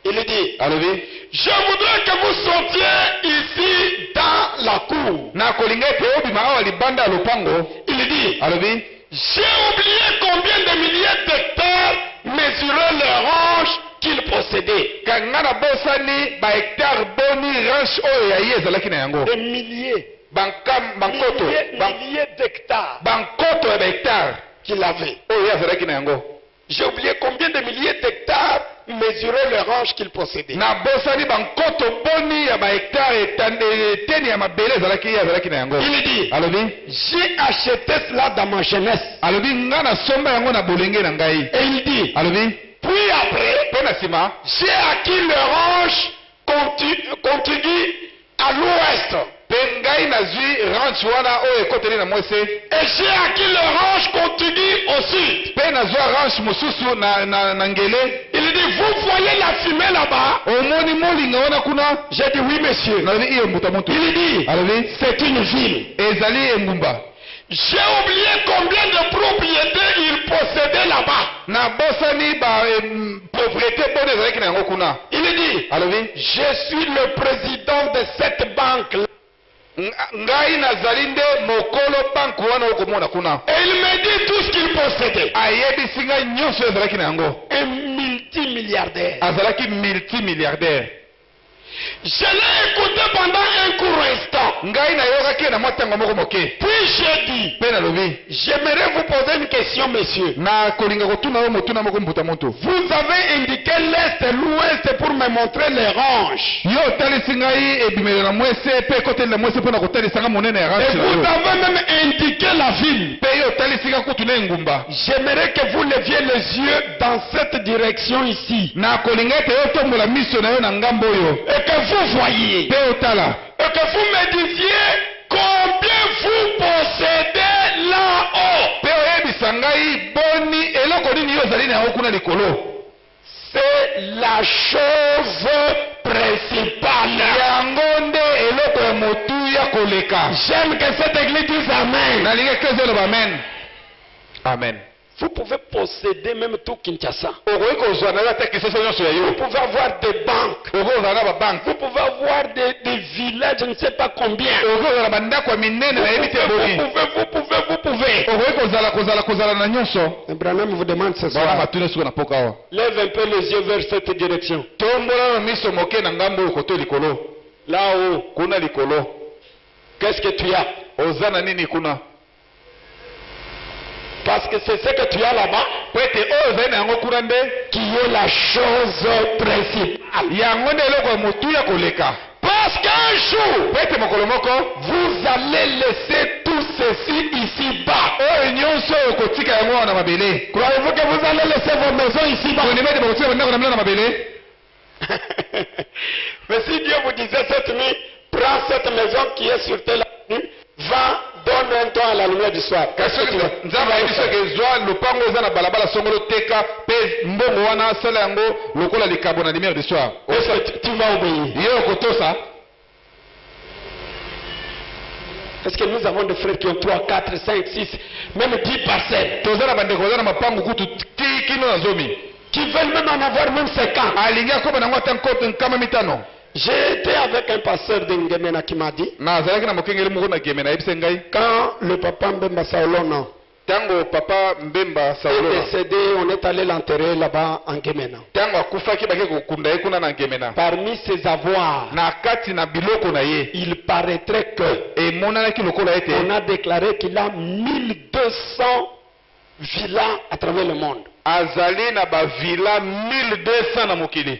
Il dit,
alobi
je voudrais que vous sortiez ici dans la cour.
na kolinga ete obima awa libanda ya lopango
Il dit,
alobi
j'ai oublié combien de milliers d'hectares mesuraient les ranches qu'il possédait.
kanga na bosani bahectare boni ranche oyo ya ye ezalaki na yango
Des milliers,
bankoto
milliers d'hectares
bankoto ya bahectare
qu'il avait.
oyo ye azalaki na yango
J'ai oublié combien de milliers d'hectares mesuraient les ranches qu'il possédait.
na bosani bankoto boni ya bahectare eteni ya mabele ezalaki ye azalaki na yango
Il dit,
alobi
j'ai acheté cela dans ma jeunesse.
alobi nga nasomba yango na bolenge na ngai
Et il dit,
alobi
puis après,
mpe na nsima
j'ai acquis les ranches contiguës à l'ouest.
mpe ngai nazwi ranche wana oyo ekoteli na mwese
Et j'ai acquis les ranches contiguës au sud.
mpe nazwa ranche mosusu na ngele
Il dit, vous voyez la fumée là-bas?
omoni molinga wana kuna
J'ai dit, oui monsieur.
nalobi iyo mbuta motu
Il dit,
alobi
c'est une ville.
ezali engumba
J'ai oublié combien de propriétés il possédait là-bas.
na bosani ba propriété bonne ezalaki na yango kuna.
Il dit,
alobi
je suis le président de cette banque.
ngai nazali nde mokolo banke wana okomona kuna.
Et il me dit tout ce qu'il possédait.
ayebisi ngai nyonso ezalaki na yango.
Un multimilliardaire.
azalaki multimilliardaire.
Je l'ai écouté pendant un court instant.
ngai nayokaki na mwa ntango moko moke.
Puis j'ai dit,
mpe nalobi
j'aimerais vous poser une question, monsieur.
na kolinga kotuna yo motuna moko mbuta moto.
Vous avez indiqué l'est et l'ouest pour me montrer les ranges.
yo otalisi ngai ebimelo na mwese mpe ekoteli na mwese mpona kotalisa nga monene ya
Et
ranchi na
vous
yo.
avez même indiqué la ville.
mpe yo otalisi nga kutu na engumba.
J'aimerais que vous leviez les yeux dans cette direction ici.
na kolinga ete yo tombola miso na yo na ngambo oyo.
Et que vous voyez.
mpe otala.
Et que vous me disiez combien vous possédez là-haut.
mpe oyebisa ngai boni eloko nini yo ozali na yango kuna likolo.
C'est la chose principale.
yango nde eloko ya motuya koleka.
J'aime que cette église dise Amen.
nalingi eklesi eloba amen. amen.
Vous pouvez posséder même tout Kinshasa.
okoki kozwa na yo ata kisasa nyonso ya
Vous
yo.
pouvez avoir des banques.
okoki kozala na babanke.
Vous pouvez avoir des villages, je ne sais pas combien.
okoki kozala bandako ya minene nayebi te boni.
Vous pouvez.
okoki kozala na nyonso.
Abraham vous demande ce
bana
soir.
matuna siko na poka awa.
Lève un peu les yeux vers cette direction.
tombola na miso moke na ngambo oyo koto likolo.
Là-haut,
kuna likolo.
qu'est-ce que tu as?
oza na nini kuna.
Parce que c'est ce que tu as là-bas
po ete oyo ozali na yango kuna nde.
qui est la chose principale.
yango nde eloko ya motuya koleka.
Parce qu'un jour,
po ete mokolo moko
vous allez laisser tout ceci ici-bas.
oyo nyonso oyo kotika yango wana na mabele.
Croyez-vous que vous allez laisser vos maisons ici-bas?
kondima ete bakotika bandako na mila na mabele.
Mais si Dieu vous disait cette nuit, prends cette maison qui est sur telle avenue, va, donne un temps à la lumière du soir.
kasi soki nzambe ayebi soki ezwa lopango eza na balabala songolo teka mpe mbongo wana asala yango lokola likabo na lumière du soir.
Est-ce que tu vas obéir?
yo okotosa.
Est-ce que nous avons des frères qui ont 3, 4, 5, 6, même 10 parcelles,
toza na bandeko baza na mapango kutu kino na zomi.
qui veulent même en avoir même 50?
alingi akóma nango ata nkama mitano.
J'ai été avec un pasteur de Ngemena qui m'a dit,
nazalaki na mokengeli moko na geme nayebise ngai.
quand le papa Mbemba Saolono
ntango papa mbemba
est
saulo
décédé, on est allé l'enterrer là-bas en Ngemena.
ntango akufaki bake kokunda ye kuna na ngemena.
Parmi ses avoirs,
na kati na biloko na ye
il paraîtrait que
emonanaki lokola ete
on a déclaré qu'il a 1200 villas à travers le monde.
azali na bavila 1200 na mokili.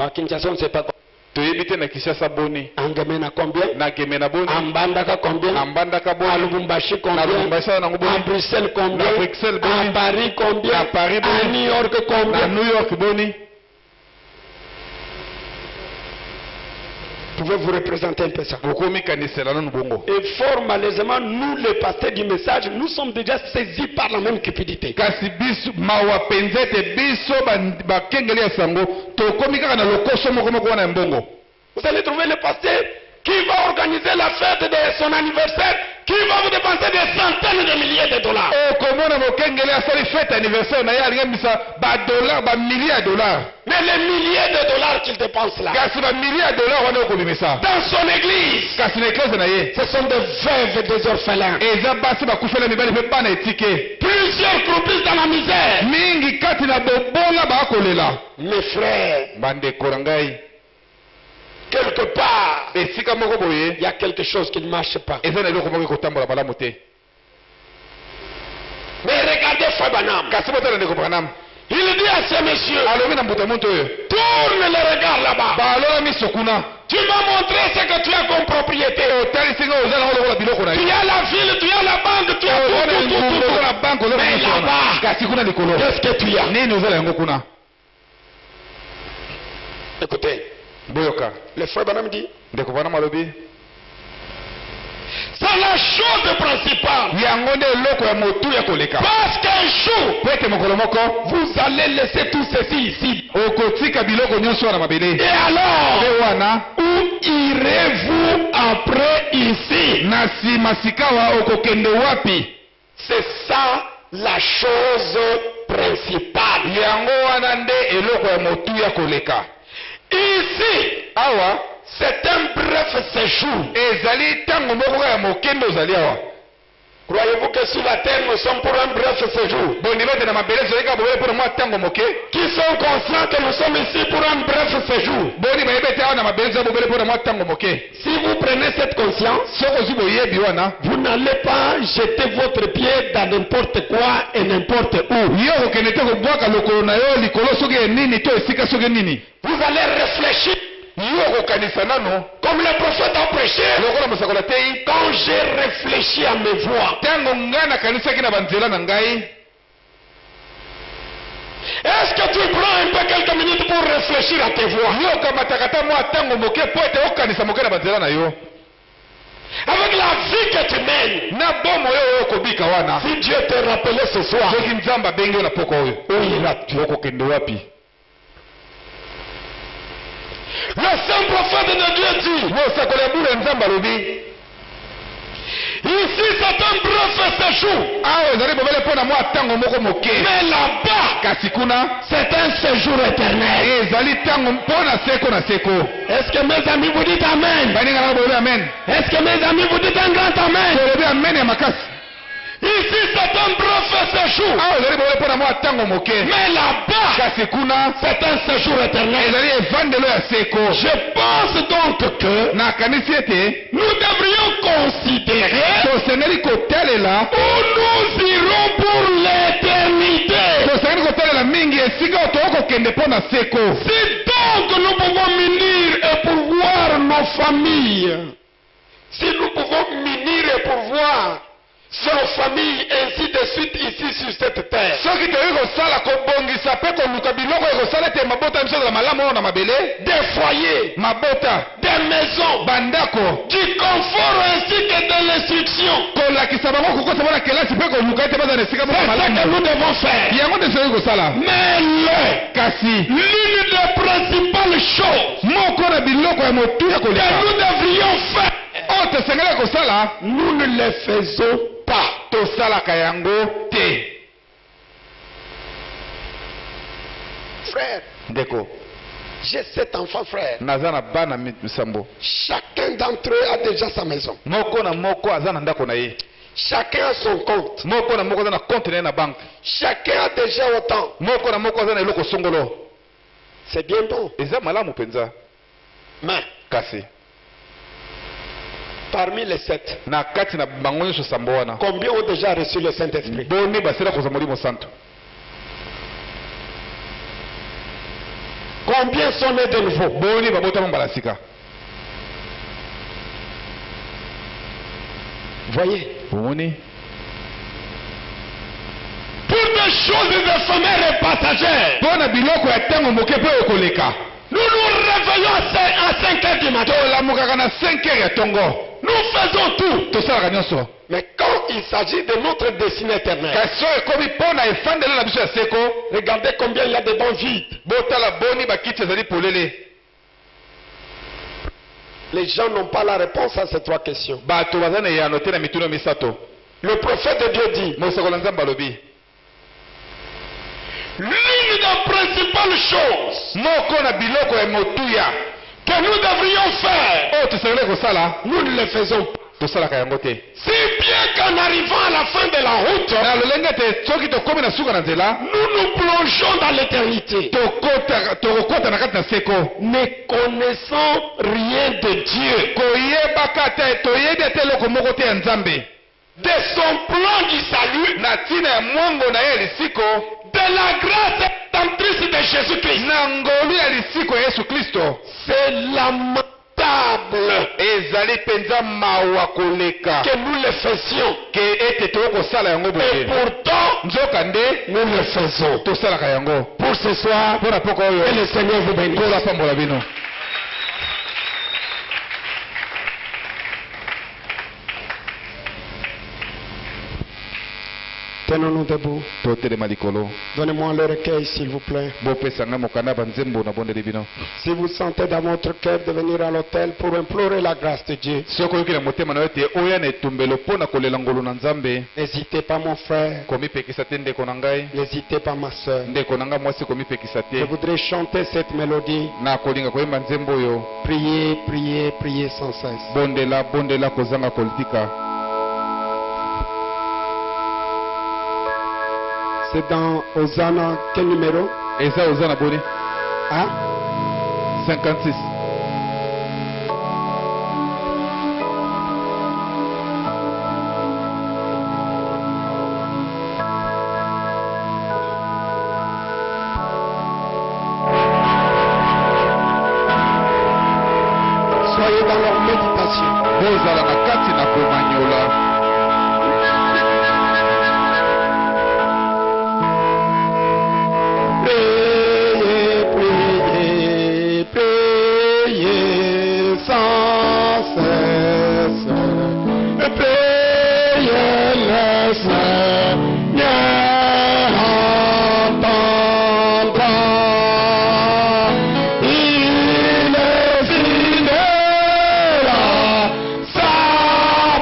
À Kinshasa, on ne sait pas.
toyebi te na Kinshasa boni.
En Ngemena combien?
na gemena boni.
En Mbandaka combien?
na mbandaka
À
boni.
Lubumbashi
na
combien?
Lubumbashi nango
À
boni.
Bruxelles combien?
Na Bruxelles boni.
À Paris combien?
Na Paris boni.
À New York
na
combien?
New York boni.
Pouvez vous représenter un peu ça?
bokomikanisela nanu bongo.
Et fort malheureusement, nous les pasteurs du message, nous sommes déjà saisis par la même cupidité.
kasi biso mawa penza ete biso bakengeli ya sango tokomi kaka na lokoso moko moko wana ya mbongo.
Vous allez trouver le pasteur qui va organiser la fête de son anniversaire, qui va vous dépenser des centaines de milliers de dollars.
okomona mokengeli asali fete anniversaire na ye alingambisa badolar bamilie ya dolar.
Mais les milliers de dollars qu'il dépense là,
kasi bamilie ya dolar wana okobimisa.
dans son église,
kasi na eklese na ye
ce sont des veuves et des orphelins.
eza basi bakufela mibali mpe bana etike.
Plusieurs croupissent dans la misère.
mingi kati na bobola bakolela.
Mes frères,
bandeko na ngai
quelque part,
esika moko boye
il y a quelque chose qui ne marche pas.
eza na eloko moko ekotambola malamu te.
Mais regardez Frère Branham.
kasi botala ndeko Branham
Il dit à ce monsieur,
alobi na mbuta moto oyo
tourne le regard là-bas.
balola miso kuna.
Tu m'as montré ce que tu as comme propriété.
otalisi nga oza nango lokola biloko na
Tu
ye.
as la ville, tu as la banque, tu as
oza na
tout.
ngumbu lokola banke oza na
Mais
miso wana.
là-bas,
kasi kuna likolo
qu'est-ce que tu as?
nini oza na yango kuna.
Écoutez,
boyoka
le frère Branham dit,
ndeko Branham alobi
c'est la chose principale.
yango nde eloko ya motu ya koleka.
Parce qu'un jour,
po ete mokolo moko
vous allez laisser tout ceci ici.
okotika biloko nyonso wana mabele.
Et alors,
mpe wana
où irez-vous après ici?
na nsima sikawa okokende wapi?
C'est ça la chose principale.
yango wana nde eloko ya motuya koleka.
Ici,
awa
c'est un bref séjour.
ezali ntango moko ya mokende ozali awa.
Croyez-vous que sur la terre nous sommes pour un bref séjour?
bondimete na mabele ezoleka bobele mpona mwa ntango moke.
Qui sont conscients que nous sommes ici pour un bref séjour?
boni bayebete awa na mabele eza bobele mpona mwa ntango moke.
Si vous prenez cette conscience,
soki ozwi boyebi wana,
vous n'allez pas jeter votre pied dans n'importe quoi et n'importe où.
yo okokende te kobwaka lokolo na yo likolo soki nini to esika soki nini.
Vous allez réfléchir.
yo okokanisa nano
Comme le prophète a prêché,
lokola mosakola tei.
quand j'ai réfléchi à mes voies,
ntango ngai nakanisaki na banzela na ngai.
est-ce que tu prends un peu quelques minutes pour réfléchir à tes voies?
yo okamataka ta mwa ntango moke po ete okanisa moke na banzela na yo.
Avec la vie que tu mènes,
na bomo oyo okobika wana,
si Dieu te rappelait ce soir,
soki nzambe abengi yo na poko oyo,
où iras-tu?
okokende wapi?
Le saint prophète de Dieu dit,
mosakola ya bule nzambe alobi,
ici c'est un bref séjour,
awa ezali bobele mpo na mwa ntango moko moke,
mais là-bas,
kasi kuna
c'est un séjour éternel.
ezali ntango mpo na seko na seko.
Est-ce que mes amis vous dites amen?
baninga nanga bolobi amen.
Est-ce que mes amis vous dites un grand amen?
tolobi amen ya makasi.
Ici c'est un bref séjour,
awa ezali bobele mpo na mwa ntango moke,
mais là-bas,
kasi kuna
c'est un séjour éternel.
ezali evandelo ya seko.
Je pense donc que
nakanisi ete
nous devrions considérer
tosengeli kotalela,
où nous irons pour l'éternité.
tosengeli kotalela mingi esika oyo tokokende mpo na seko.
Si donc nous pouvons munir et pourvoir nos familles, si nous pouvons munir et pourvoir nos familles ainsi de suite ici sur cette terre,
soki toyei kosala kobongisa mpe koluka biloko ekosala ete mabota ya biso ezala malamu oyo na mabele,
des foyers,
mabota,
des maisons,
bandako,
du confort ainsi que de l'instruction,
kolakisa bango kokosa bona kelasi mpe koluka ete baza na esika moko
c'est ce que
malamu,
nous devons faire.
yango nde soki kosala.
Mais
kasi
l'une des principales choses
moko na biloko ya motuya
que
koleka
nous devrions faire,
oyo tosengeli kosala,
nous ne le faisons pas.
tosalaka yango te.
Frère,
ndeko,
j'ai 7 enfants, frère.
naza na bana misambo,
Chacun d'entre eux a déjà sa maison.
moko na moko aza na ndako na ye,
Chacun a son compte.
moko na moko aza na compte na ye na banke,
Chacun a déjà autant.
moko na moko aza na eloko songolo.
C'est bien bon.
eza malamu mpenza.
Mais
kasi
parmi les 7,
na kati na bango nyonso sambo wana,
combien ont déjà reçu le Saint-Esprit?
boni basila kozwa molimo santo?
Combien sont nés de nouveau?
boni babotama mbala sika?
Voyez,
omoni
pour des choses éphémères et passagères,
mpo na biloko ya ntango moke mpo oyo koleka,
nous nous réveillons à 5 heures du matin.
tolamukaka na 5 heures ya ntongo,
Nous faisons tout.
tosalaka nyonso.
Mais quand il s'agit de notre destinée éternelle,
kasi oyo ekomi mpo na efandelo na biso ya seko,
regardez combien il y a de bancs vides.
botala boni bakiti ezali polele.
Les gens n'ont pas la réponse à ces 3 questions.
bato baza na eyano te na mituno misato.
Le prophète de Dieu dit,
mosakola nzambe alobi,
l'une des principales choses
moko na biloko ya motuya
que nous devrions faire,
oyo tosengeli kosala,
nous ne le faisons pas.
tosalaka yango te.
Si bien qu'en arrivant à la fin de la route,
na lolenge te soki tokomi na suka na nzela,
nous nous plongeons dans l'éternité,
tokokota na kati na seko,
ne connaissant rien de Dieu,
koyebaka te, toyebi ate eloko moko te ya nzambe,
de son plan du salut,
na ntina ya mwango na ye ya lisiko,
de la grâce rédemptrice de Jésus-Christ.
na ngolu ya lisiko ya yesu kristo.
C'est lamentable
ezali mpenza mawa koleka
que nous le fassions,
ke ete tokosala yango
et
boye,
pourtant
nzoka nde
nous le faisons.
tosalaka yango.
Pour ce soir,
mpo na poko oyo,
que le Seigneur vous bénisse.
mpo napambola bino.
Tenons-nous debout.
totelema likolo
Donnez-moi le recueil, s'il vous plaît.
bopesanga mokanda banzembo na bondeli bino
Si vous sentez dans votre cœur de venir à l'autel pour implorer la grâce de Dieu,
soki oyoki na motema na yo ete oya na etumbelo mpo na kolela ngolu na nzambe
n'hésitez pas, mon frère.
komipekisa te ndeko na ngai
N'hésitez pas, ma soeur.
ndeko na ngai mwasi komipekisa
Je
te
voudrais chanter cette mélodie.
na kolinga koyemba nzembo oyo
Priez, priez, priez sans cesse.
bondela bondela kozanga kolitika
C'est dans Hosanna, quel numéro?
eza oza na boni
Hein?
56
Soyez dans leur méditation.
bozala na kati na komanyola
Priez, priez, priez sans cesse. Priez le Seigneur entendra. Il est fidèle à sa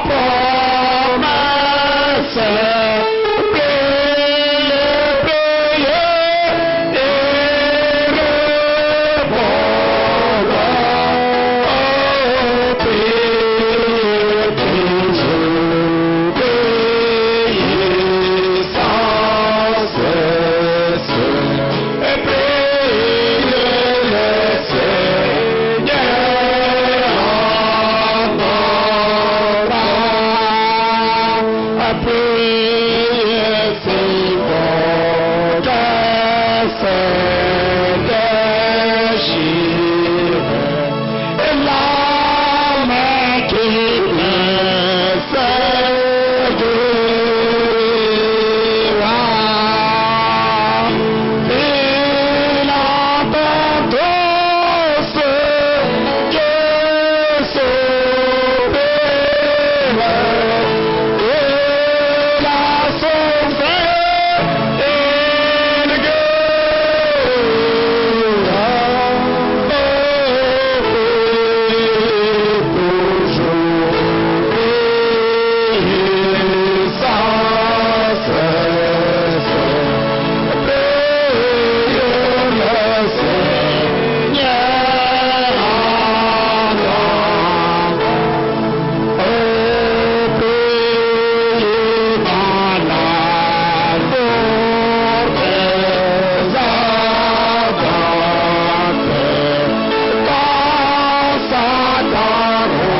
promesse. Priez, priez et répondra. Oh, priez toujours, priez sans cesse. Et priez le Seigneur entendra. Priez si votre cœur déchire et l'âme qui blesse guérira. Il entend tous que s'ouvre. Il a sauvé et guérira. Toujours priez sans cesse. Priez le Seigneur entendra. Oh, priez dans la lourde des attentes, quand s'attendront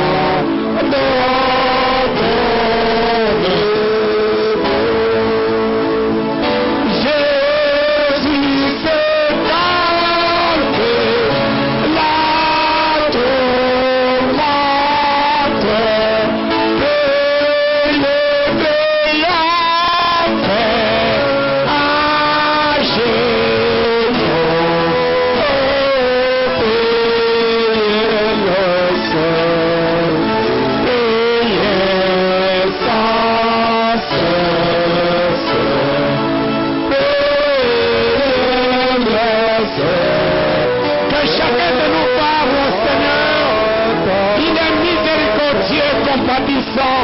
notre Jésus s'est calmé la tourmente. Que chacun de nous parle au Seigneur. Il est miséricordieux, compatissant.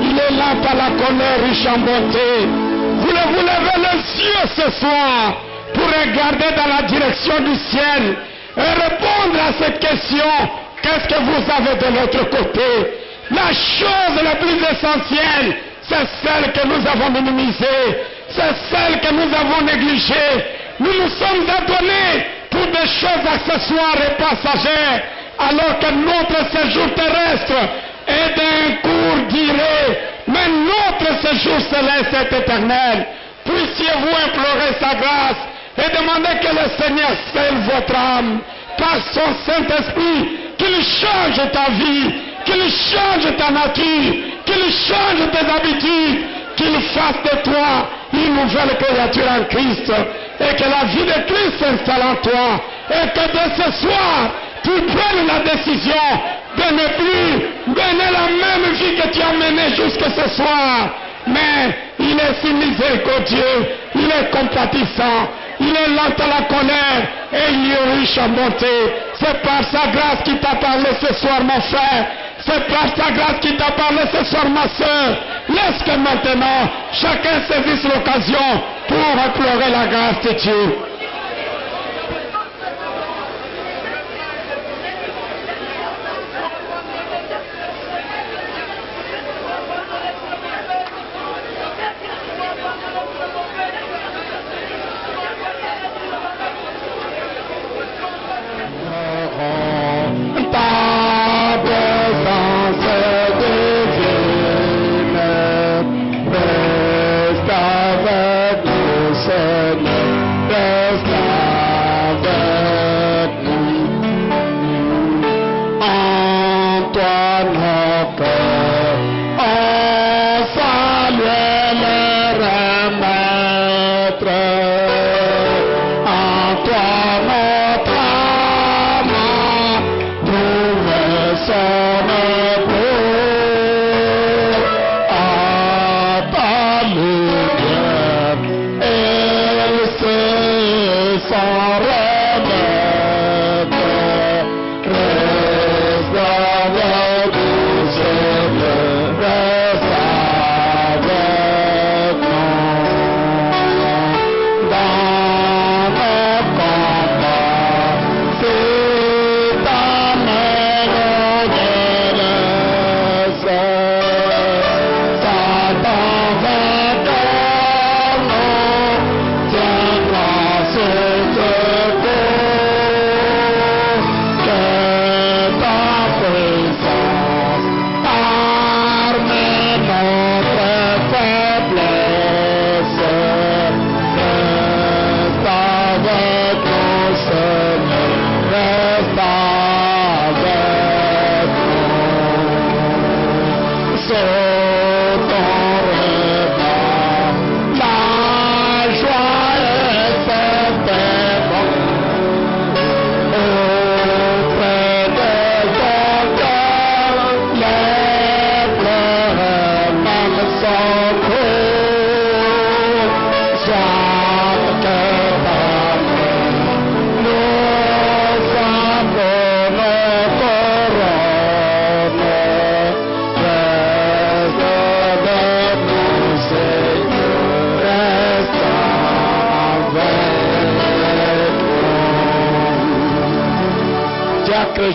Il est lent à la colère, riche en bonté. Voulez-vous lever les yeux ce soir pour regarder dans la direction du ciel et répondre à cette question? Qu'est-ce que vous avez de l'autre côté? La chose la plus essentielle, c'est celle que nous avons minimisée, c'est celle que nous avons négligée. Nous nous sommes adonnés pour des choses accessoires et passagères, alors que notre séjour terrestre est d'un court durée, mais notre séjour céleste est éternel. Puissiez-vous implorer sa grâce et demander que le Seigneur scelle votre âme par son Saint-Esprit, qu'il change ta vie, qu'il change ta nature, qu'il change tes habitudes, qu'il fasse de toi une nouvelle créature en Christ, et que la vie de Christ s'installe en toi, et que de ce soir, tu prennes la décision de ne plus mener la même vie que tu as menée jusqu'à ce soir, mais il est si miséricordieux, il est compatissant, il est lent à la colère et il est riche en bonté. C'est par sa grâce qu'il t'a parlé ce soir, mon frère. C'est par sa grâce qu'il t'a parlé ce soir, ma soeur. Laisse que maintenant, chacun saisisse l'occasion pour implorer la grâce de Dieu.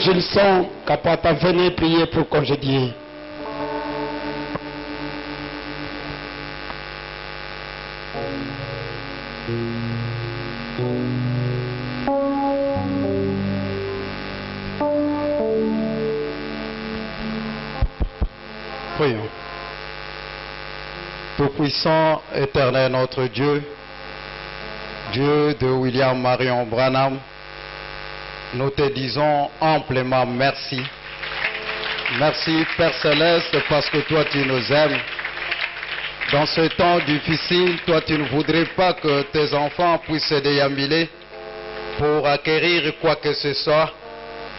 Gilson, Kapata, venez prier pour congédier.
Prions. Tout-puissant, éternel notre Dieu, Dieu de William Marion Branham, nous te disons amplement merci. Merci Père Céleste parce que toi tu nous aimes. Dans ce temps difficile, toi tu ne voudrais pas que tes enfants puissent se déambuler pour acquérir quoi que ce soit.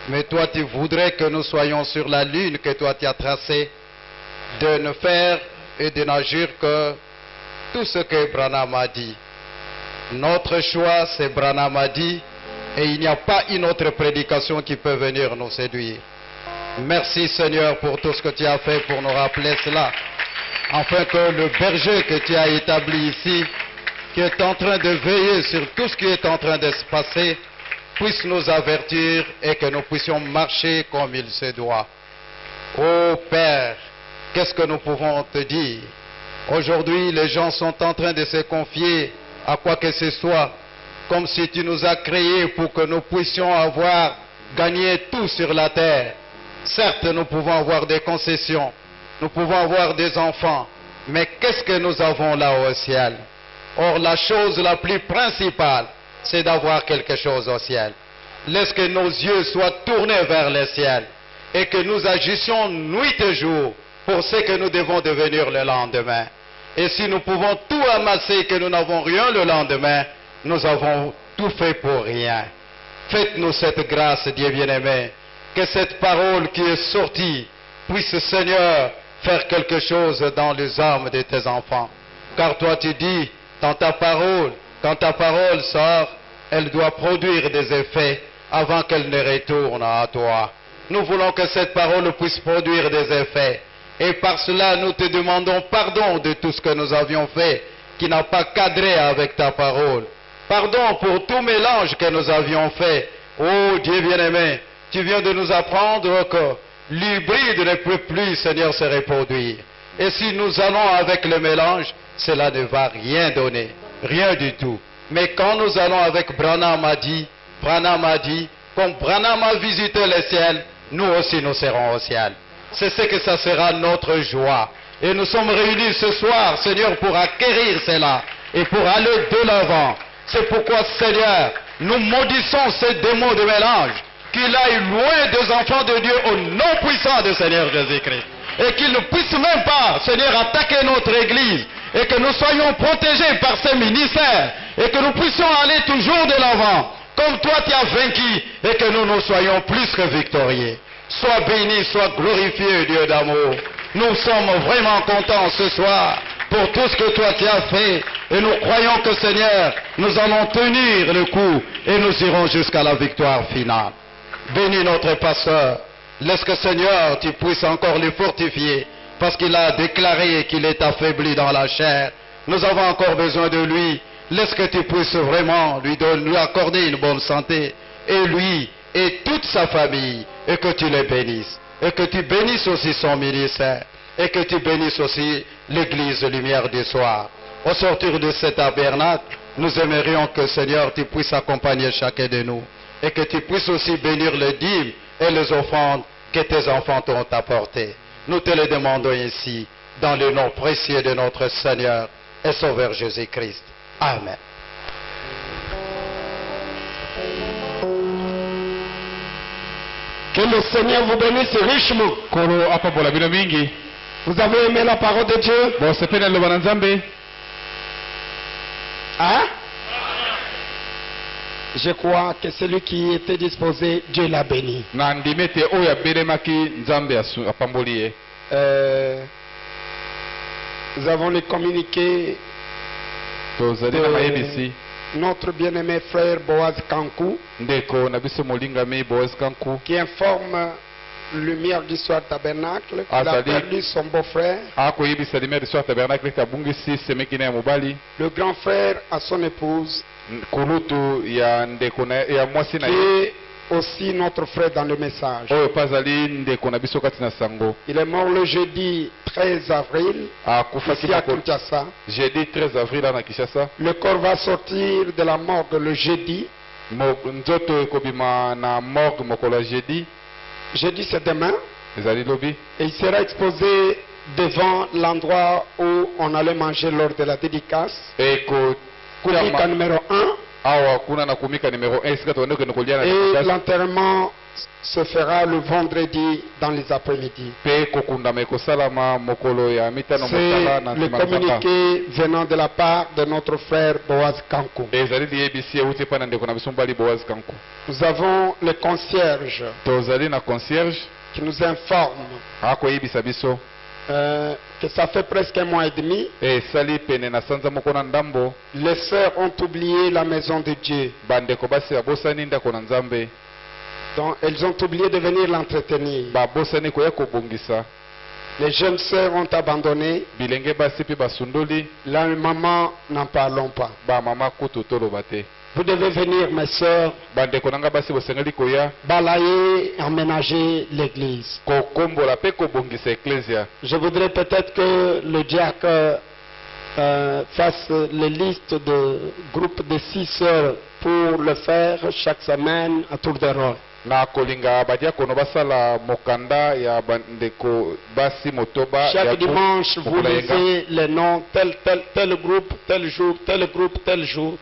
Mais toi tu voudrais que nous soyons sur la lune que toi tu as tracée, de ne faire et de n'agir que tout ce que Branham a dit. Notre choix c'est Branham a dit. Et il n'y a pas une autre prédication qui peut venir nous séduire. Merci Seigneur pour tout ce que tu as fait pour nous rappeler cela. Afin que le berger que tu as établi ici, qui est en train de veiller sur tout ce qui est en train de se passer, puisse nous avertir et que nous puissions marcher comme il se doit. Ô Père, qu'est-ce que nous pouvons te dire? Aujourd'hui, les gens sont en train de se confier à quoi que ce soit, comme si tu nous as créés pour que nous puissions avoir gagné tout sur la terre. Certes, nous pouvons avoir des concessions, nous pouvons avoir des enfants, mais qu'est-ce que nous avons là au ciel? Or, la chose la plus principale, c'est d'avoir quelque chose au ciel. Laisse que nos yeux soient tournés vers le ciel et que nous agissions nuit et jour pour ce que nous devons devenir le lendemain. Et si nous pouvons tout amasser et que nous n'avons rien le lendemain, nous avons tout fait pour rien. Faites-nous cette grâce, Dieu bien-aimé, que cette parole qui est sortie puisse, Seigneur, faire quelque chose dans les âmes de tes enfants. Car toi tu dis, dans ta parole, quand ta parole sort, elle doit produire des effets avant qu'elle ne retourne à toi. Nous voulons que cette parole puisse produire des effets. Et par cela, nous te demandons pardon de tout ce que nous avions fait qui n'a pas cadré avec ta parole. Pardon pour tout mélange que nous avions fait. Oh Dieu bien-aimé, tu viens de nous apprendre que l'hybride ne peut plus, Seigneur, se reproduire. Et si nous allons avec le mélange, cela ne va rien donner, rien du tout. Mais quand nous allons avec Branham a dit, comme Branham a visité le ciel, nous aussi nous serons au ciel. C'est ce que ça sera notre joie. Et nous sommes réunis ce soir, Seigneur, pour acquérir cela et pour aller de l'avant. C'est pourquoi, Seigneur, nous maudissons ces démons de mélange, qu'il aille loin des enfants de Dieu au nom puissant du Seigneur Jésus-Christ. Et qu'il ne puisse même pas, Seigneur, attaquer notre Église. Et que nous soyons protégés par ces ministères. Et que nous puissions aller toujours de l'avant. Comme toi tu as vaincu. Et que nous soyons plus que victorieux. Sois béni, sois glorifié, Dieu d'amour. Nous sommes vraiment contents ce soir pour tout ce que toi tu as fait. Et nous croyons que, Seigneur, nous allons tenir le coup et nous irons jusqu'à la victoire finale. Bénis notre pasteur. Laisse que, Seigneur, tu puisses encore le fortifier parce qu'il a déclaré qu'il est affaibli dans la chair. Nous avons encore besoin de lui. Laisse que tu puisses vraiment lui accorder une bonne santé. Et lui et toute sa famille. Et que tu les bénisses. Et que tu bénisses aussi son ministère. Et que tu bénisses aussi l'église lumière du soir. Au sortir de cet tabernacle, nous aimerions que, Seigneur, tu puisses accompagner chacun de nous. Et que tu puisses aussi bénir les dîmes et les offrandes que tes enfants t'ont apportées. Nous te les demandons ici, dans le nom précieux de notre Seigneur et Sauveur Jésus-Christ. Amen.
Que le Seigneur vous bénisse richement.
Kolo apabola bino mingi.
Vous avez aimé la parole de Dieu?
Bon, c'est peine le bananzambe.
Hein? Je crois que celui qui était disposé, Dieu l'a béni.
Na ndimete oya belemaki nzambe apamboli.
Nous avons le communiqué
Tozali na mayebisi.
Notre bien-aimé frère Boaz Kankou,
Ndeko na biso molingami Boaz Kankou,
qui informe Lumière du Soir Tabernacle qu'il a
Azali.
perdu son beau-frère.
akoyebisa Lumière du Soir Tabernacle tabungisi semekina ya mobali.
Le grand frère à son épouse,
Kulutu ya ndeko na ya mwasi na
qui
ye.
est aussi notre frère dans le message.
Oyo pazali ndeko na biso kati na sango.
Il est mort le jeudi 13 avril,
Akufaki
ici à
moko
Kinshasa.
jeudi 13 avril na Kinshasa.
Le corps va sortir de la morgue le jeudi.
Nzoto ekobima na morgue mokolo ya jeudi.
Jeudi c'est demain.
Ezali lobi.
Et il sera exposé devant l'endroit où on allait manger lors de la dédicace.
Eko
Kumika numéro 1.
awa kuna na kumika numéro 1 esika tondeke nokolia na
Et
Kinshasa.
l'enterrement se fera le vendredi dans les après-midi.
Pe kokundama ekosalama mokolo ya mitano mosala na
C'est le
nsima na nzamba.
communiqué venant de la part de notre frère Boaz Kankou.
Ezali liyebisi euti epai na ndeko na biso mbali Boaz Kankou.
Nous avons le concierge
Tozali na concierge
qui nous informe
akoyebisa biso
que ça fait presque un mois et demi.
esali pene na sanza moko na ndambo
Les sœurs ont oublié la maison de Dieu.
bandeko basi babosani ndako na nzambe,
Donc elles ont oublié de venir l'entretenir.
babosani koya kobongisa.
Les jeunes sœurs ont abandonné.
Bilenge basi mpe basundoli,
La maman, n'en parlons pas.
bamama kutu toloba te.
Vous devez venir, mes sœurs,
Bandeko nanga basi bosengeli koya
balayer, emménager l'église.
kokombola mpe kobongisa eklesia.
Je voudrais peut-être que le diacre fasse les listes de groupes de 6 sœurs pour le faire chaque semaine à tour de rôle.
Na kolinga badiakono basala mokanda ya bandeko basi motoba ya
Chaque dimanche, vous
mokolo ya yenga.
lisez les noms, tel groupe, tel jour, tel groupe, tel jour.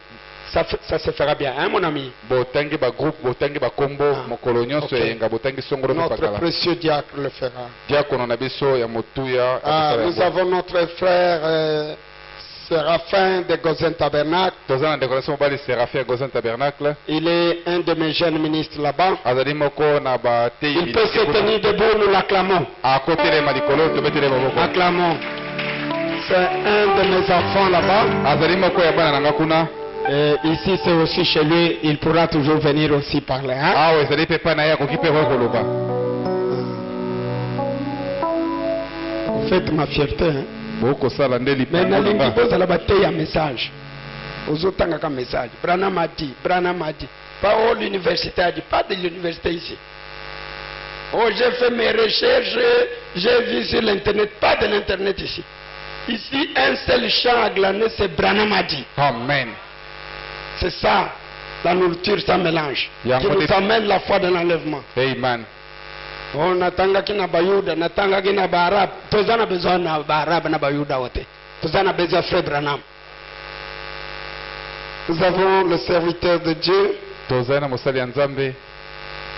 Ça se fera bien, hein, mon ami?
Botangi ba groupe, botangi ba kombo, mokolo nyonso
ok.
ya yenga, botangi songolo mpe
Notre
bakala.
précieux diacre le fera.
Diakono na biso ya motuya
Ah,
akosala
nous
yango.
avons notre frère Séraphin de Gozen Tabernacle.
toza na ndeko na biso mobali Séraphin ya Gozen Tabernacle.
Il est un de mes jeunes ministres là-bas.
azali moko na bateyi
Il peut se tenir debout, nous l'acclamons.
akotelema likolo tobetele maboko.
Acclamons. C'est un de mes enfants là-bas.
azali moko ya bana na nga kuna.
Et ici, c'est aussi chez lui. Il pourra toujours venir aussi parler. Hein?
awa ezali mpe epai na ye akoki mpe koki koloba.
Vous faites ma fierté. Hein?
bokosala nde
Mais
lipango
nalingi
na nga.
bozala bateya message. Ozotangaka message. Branham a dit. Branham a dit. Pas où l'université a dit. Pas de l'université ici. Oh, j'ai fait mes recherches. J'ai vu sur l'internet. Pas de l'internet ici. Ici, un seul champ à glaner, c'est Branham a dit.
Amen.
C'est ça. La nourriture, ça mélange.
Ya
Qui
ngote-
nous amène la foi de l'enlèvement.
Amen.
Oh, natangaki na bayuda, natangaki na baarab. Tozana besoin na baarab na bayuda wote. Tozana besoin frère Branham. Nous avons le serviteur de Dieu,
tozali na mosali ya nzambe.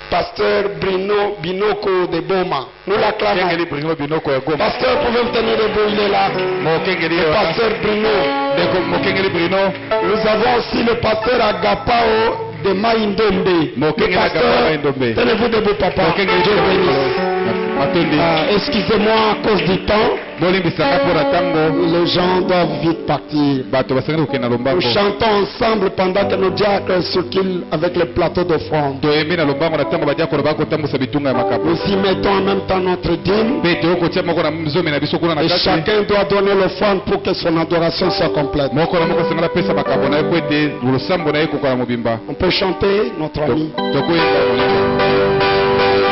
pasteur Bruno Binoko de Boma. Nous l'acclamons.
mokengeli Bruno Binoko ya Goma.
Pasteur, pouvez-vous tenir debout, il est là.
mokengeli
Le pasteur Bruno.
ndeko mokengeli Bruno.
Nous avons aussi le pasteur Agapao de Maïndombe. Le
Mokengeli Agapao
pasteur,
Maïndombe.
tenez-vous debout, papa.
mokengeli
Dieu bénisse.
matondi.
Excusez-moi à cause du temps.
bolimbisaka mpo na ntango
Les gens doivent vite partir.
bato basengeli kokende na
Nous
lombango.
chantons ensemble pendant que nos diacres circulent avec le plateau d'offrande.
toyembi na lombango na ntango badiakolo bakotambusa bitunga ya makapo.
Nous y mettons en même temps notre dîme.
mpe toyokotia moko na zomi na biso kuna na
Et
kati.
chacun doit donner l'offrande pour que son adoration soit complète.
moko na moko asengeli apesa makambo na ye po ete losambo na ye ekokola mobimba.
On peut chanter notre ami.
tokoyemba molingo.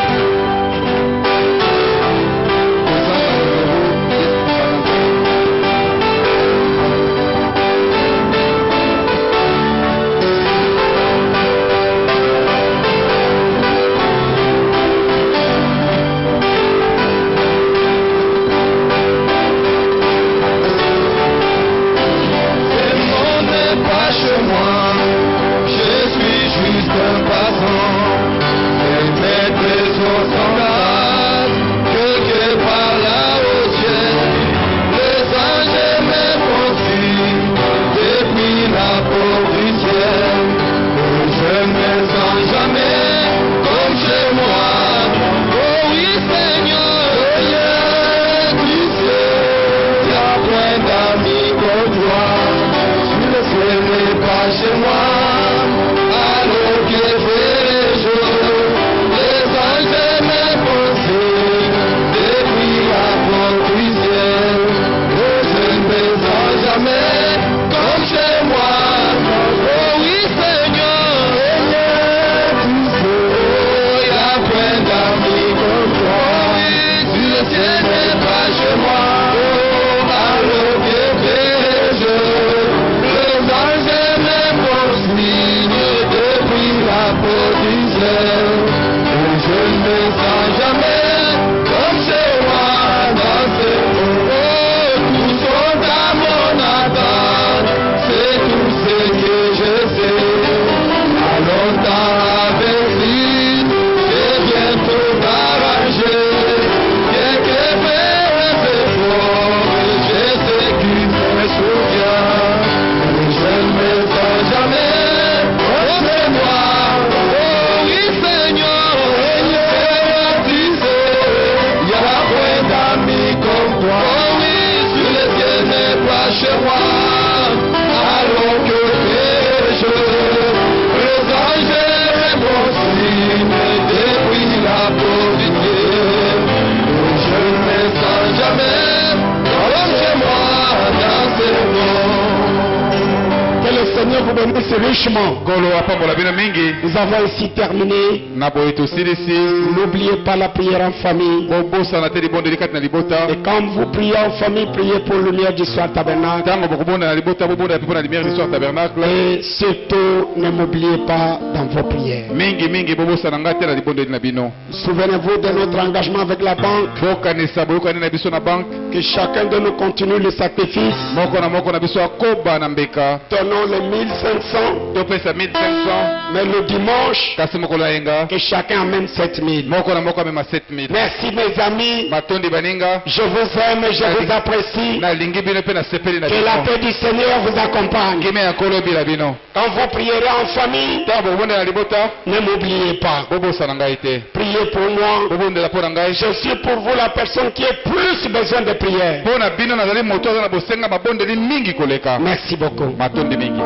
Seigneur vous bénisse richement.
Golo apambola bino mingi.
Nous avons ici terminé.
Na boye tosilisi.
N'oubliez pas la prière en famille.
Bobosana te libondo likati na libota.
Et quand vous priez en famille, priez pour la lumière du soir tabernacle.
Tango bokubonda na libota bobonda pe na lumière du soir tabernacle.
Et surtout, ne m'oubliez pas dans vos prières.
Mingi mingi bobosana ngate na libondo na bino.
Souvenez-vous de notre engagement avec la banque.
Bokanisa boyokani na biso na banque.
Que chacun de nous continue le sacrifice.
Moko na biso akoba na mbeka.
Donnons les 1500 1500,
topesa 1500
mais le dimanche,
kasi mokolo ya yenga
que chacun amène 7000.
moko na moko amema 7000.
Merci mes amis,
matondi baninga
je vous aime et je vous apprécie.
nalingi bino mpe nasepeli na
Que la paix du Seigneur vous accompagne.
ngime ya nkolo ebila bino
Quand vous prierez en famille,
ntango bobondela libota
ne m'oubliez pas.
bobosana ngai te
Priez pour moi.
bobondela mpo na ngai
Je suis pour vous la personne qui a plus besoin de prière.
mpo na bino nazali moto aza na bosenga mabondeli mingi koleka
Merci beaucoup.
matondi mingi